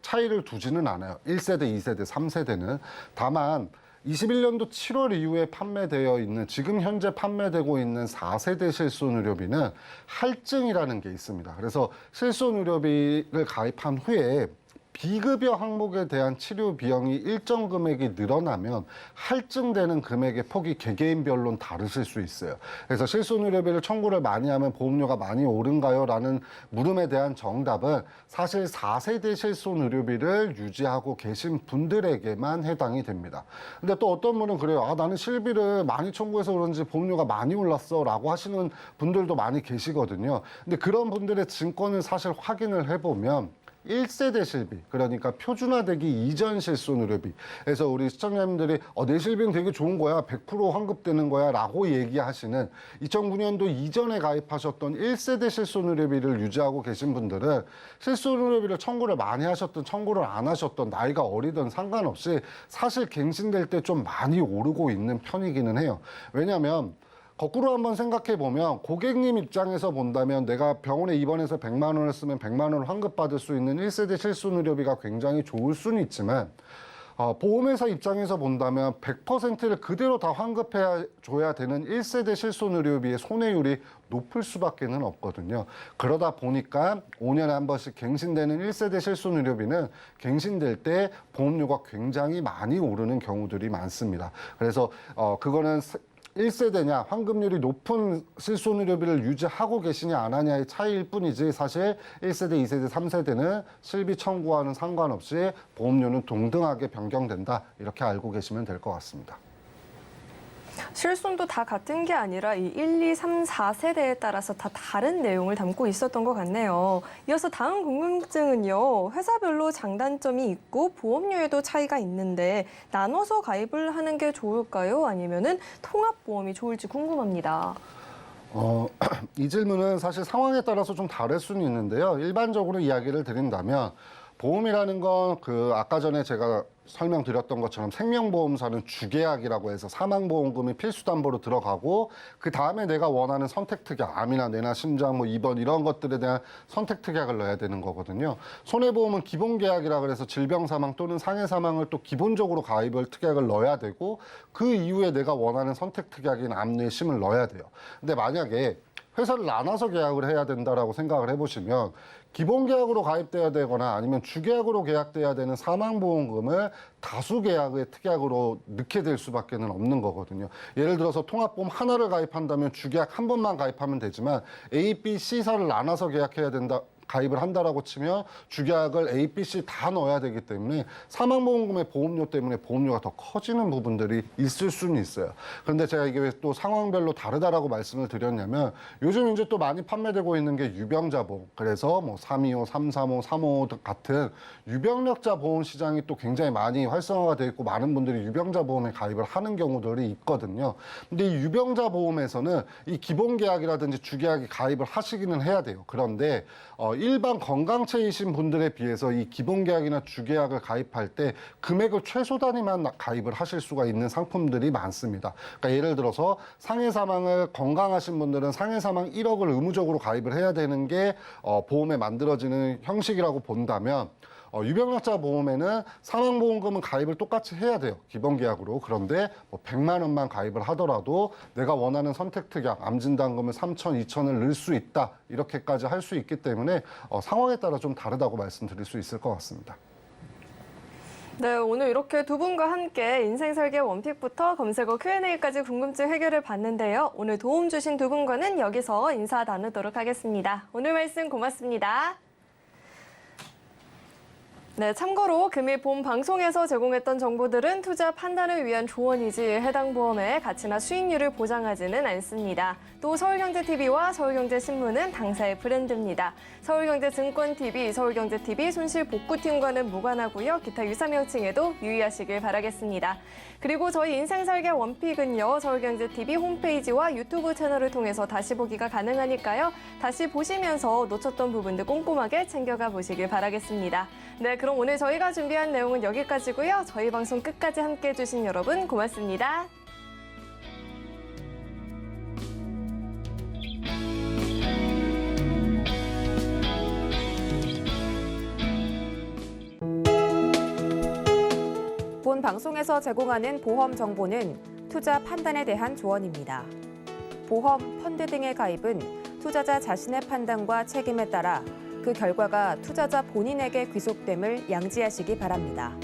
차이를 두지는 않아요. 1세대, 2세대, 3세대는. 다만 21년도 7월 이후에 판매되어 있는 지금 현재 판매되고 있는 4세대 실손의료비는 할증이라는 게 있습니다. 그래서 실손의료비를 가입한 후에 비급여 항목에 대한 치료 비용이 일정 금액이 늘어나면 할증되는 금액의 폭이 개개인별로는 다르실 수 있어요. 그래서 실손의료비를 청구를 많이 하면 보험료가 많이 오른가요? 라는 물음에 대한 정답은 사실 4세대 실손의료비를 유지하고 계신 분들에게만 해당이 됩니다. 근데 또 어떤 분은 그래요. 나는 실비를 많이 청구해서 그런지 보험료가 많이 올랐어 라고 하시는 분들도 많이 계시거든요. 근데 그런 분들의 증권을 사실 확인을 해보면 1세대 실비, 그러니까 표준화되기 이전 실손의료비. 그래서 우리 시청자님들이 내 실비는 되게 좋은 거야, 100% 환급되는 거야 라고 얘기하시는 2009년도 이전에 가입하셨던 1세대 실손의료비를 유지하고 계신 분들은 실손의료비를 청구를 많이 하셨든 청구를 안 하셨던 나이가 어리든 상관없이 사실 갱신될 때 좀 많이 오르고 있는 편이기는 해요. 왜냐하면 거꾸로 한번 생각해 보면 고객님 입장에서 본다면 내가 병원에 입원해서 100만 원을 쓰면 100만 원을 환급받을 수 있는 1세대 실손의료비가 굉장히 좋을 수는 있지만 보험회사 입장에서 본다면 100%를 그대로 다 환급해 줘야 되는 1세대 실손의료비의 손해율이 높을 수밖에는 없거든요. 그러다 보니까 5년에 한 번씩 갱신되는 1세대 실손의료비는 갱신될 때 보험료가 굉장히 많이 오르는 경우들이 많습니다. 그래서 그거는 1세대냐 환급률이 높은 실손의료비를 유지하고 계시냐 안 하냐의 차이일 뿐이지 사실 1세대, 2세대, 3세대는 실비 청구와는 상관없이 보험료는 동등하게 변경된다. 이렇게 알고 계시면 될 것 같습니다. 실손도 다 같은 게 아니라 이 1, 2, 3, 4세대에 따라서 다 다른 내용을 담고 있었던 것 같네요. 이어서 다음 궁금증은요. 회사별로 장단점이 있고 보험료에도 차이가 있는데 나눠서 가입을 하는 게 좋을까요? 아니면은 통합보험이 좋을지 궁금합니다. 이 질문은 사실 상황에 따라서 좀 다를 수는 있는데요. 일반적으로 이야기를 드린다면 보험이라는 건 아까 전에 제가 설명드렸던 것처럼 생명보험사는 주계약이라고 해서 사망보험금이 필수담보로 들어가고 그 다음에 내가 원하는 선택특약, 암이나 뇌나 심장, 입원 이런 것들에 대한 선택특약을 넣어야 되는 거거든요. 손해보험은 기본계약이라 그래서 질병사망 또는 상해사망을 또 기본적으로 가입을 특약을 넣어야 되고 그 이후에 내가 원하는 선택특약인 암, 뇌, 심을 넣어야 돼요. 근데 만약에 회사를 나눠서 계약을 해야 된다라고 생각을 해보시면 기본 계약으로 가입돼야 되거나 아니면 주계약으로 계약돼야 되는 사망보험금을 다수 계약의 특약으로 넣게 될 수밖에는 없는 거거든요. 예를 들어서 통합보험 하나를 가입한다면 주계약 한 번만 가입하면 되지만 A, B, C사를 나눠서 계약해야 된다. 가입을 한다라고 치면 주계약을 A, B, C 다 넣어야 되기 때문에 사망보험금의 보험료 때문에 보험료가 더 커지는 부분들이 있을 수는 있어요. 그런데 제가 이게 왜 또 상황별로 다르다라고 말씀을 드렸냐면 요즘 이제 또 많이 판매되고 있는 게 유병자 보험. 그래서 뭐 325, 335, 355 같은 유병력자 보험 시장이 또 굉장히 많이 활성화가 돼 있고 많은 분들이 유병자 보험에 가입을 하는 경우들이 있거든요. 근데 이 유병자 보험에서는 이 기본 계약이라든지 주계약이 가입을 하시기는 해야 돼요. 그런데 일반 건강체이신 분들에 비해서 이 기본 계약이나 주계약을 가입할 때 금액을 최소 단위만 가입을 하실 수가 있는 상품들이 많습니다. 그러니까 예를 들어서 상해 사망을 건강하신 분들은 상해 사망 1억을 의무적으로 가입을 해야 되는 게 보험에 만들어지는 형식이라고 본다면 유병력자 보험에는 사망보험금은 가입을 똑같이 해야 돼요. 기본 계약으로. 그런데 뭐 100만 원만 가입을 하더라도 내가 원하는 선택특약, 암진단금을 3천, 2천을 넣을 수 있다. 이렇게까지 할 수 있기 때문에 상황에 따라 좀 다르다고 말씀드릴 수 있을 것 같습니다. 네, 오늘 이렇게 두 분과 함께 인생설계 원픽부터 검색어 Q&A까지 궁금증 해결을 봤는데요. 오늘 도움 주신 두 분과는 여기서 인사 나누도록 하겠습니다. 오늘 말씀 고맙습니다. 네, 참고로 금일 본 방송에서 제공했던 정보들은 투자 판단을 위한 조언이지 해당 보험의 가치나 수익률을 보장하지는 않습니다. 또 서울경제TV와 서울경제신문은 당사의 브랜드입니다. 서울경제증권TV, 서울경제TV 손실복구팀과는 무관하고요. 기타 유사 명칭에도 유의하시길 바라겠습니다. 그리고 저희 인생설계 원픽은요. 서울경제TV 홈페이지와 유튜브 채널을 통해서 다시 보기가 가능하니까요. 다시 보시면서 놓쳤던 부분들 꼼꼼하게 챙겨가 보시길 바라겠습니다. 네, 그럼 오늘 저희가 준비한 내용은 여기까지고요. 저희 방송 끝까지 함께해 주신 여러분 고맙습니다. 본 방송에서 제공하는 보험 정보는 투자 판단에 대한 조언입니다. 보험, 펀드 등의 가입은 투자자 자신의 판단과 책임에 따라 그 결과가 투자자 본인에게 귀속됨을 양지하시기 바랍니다.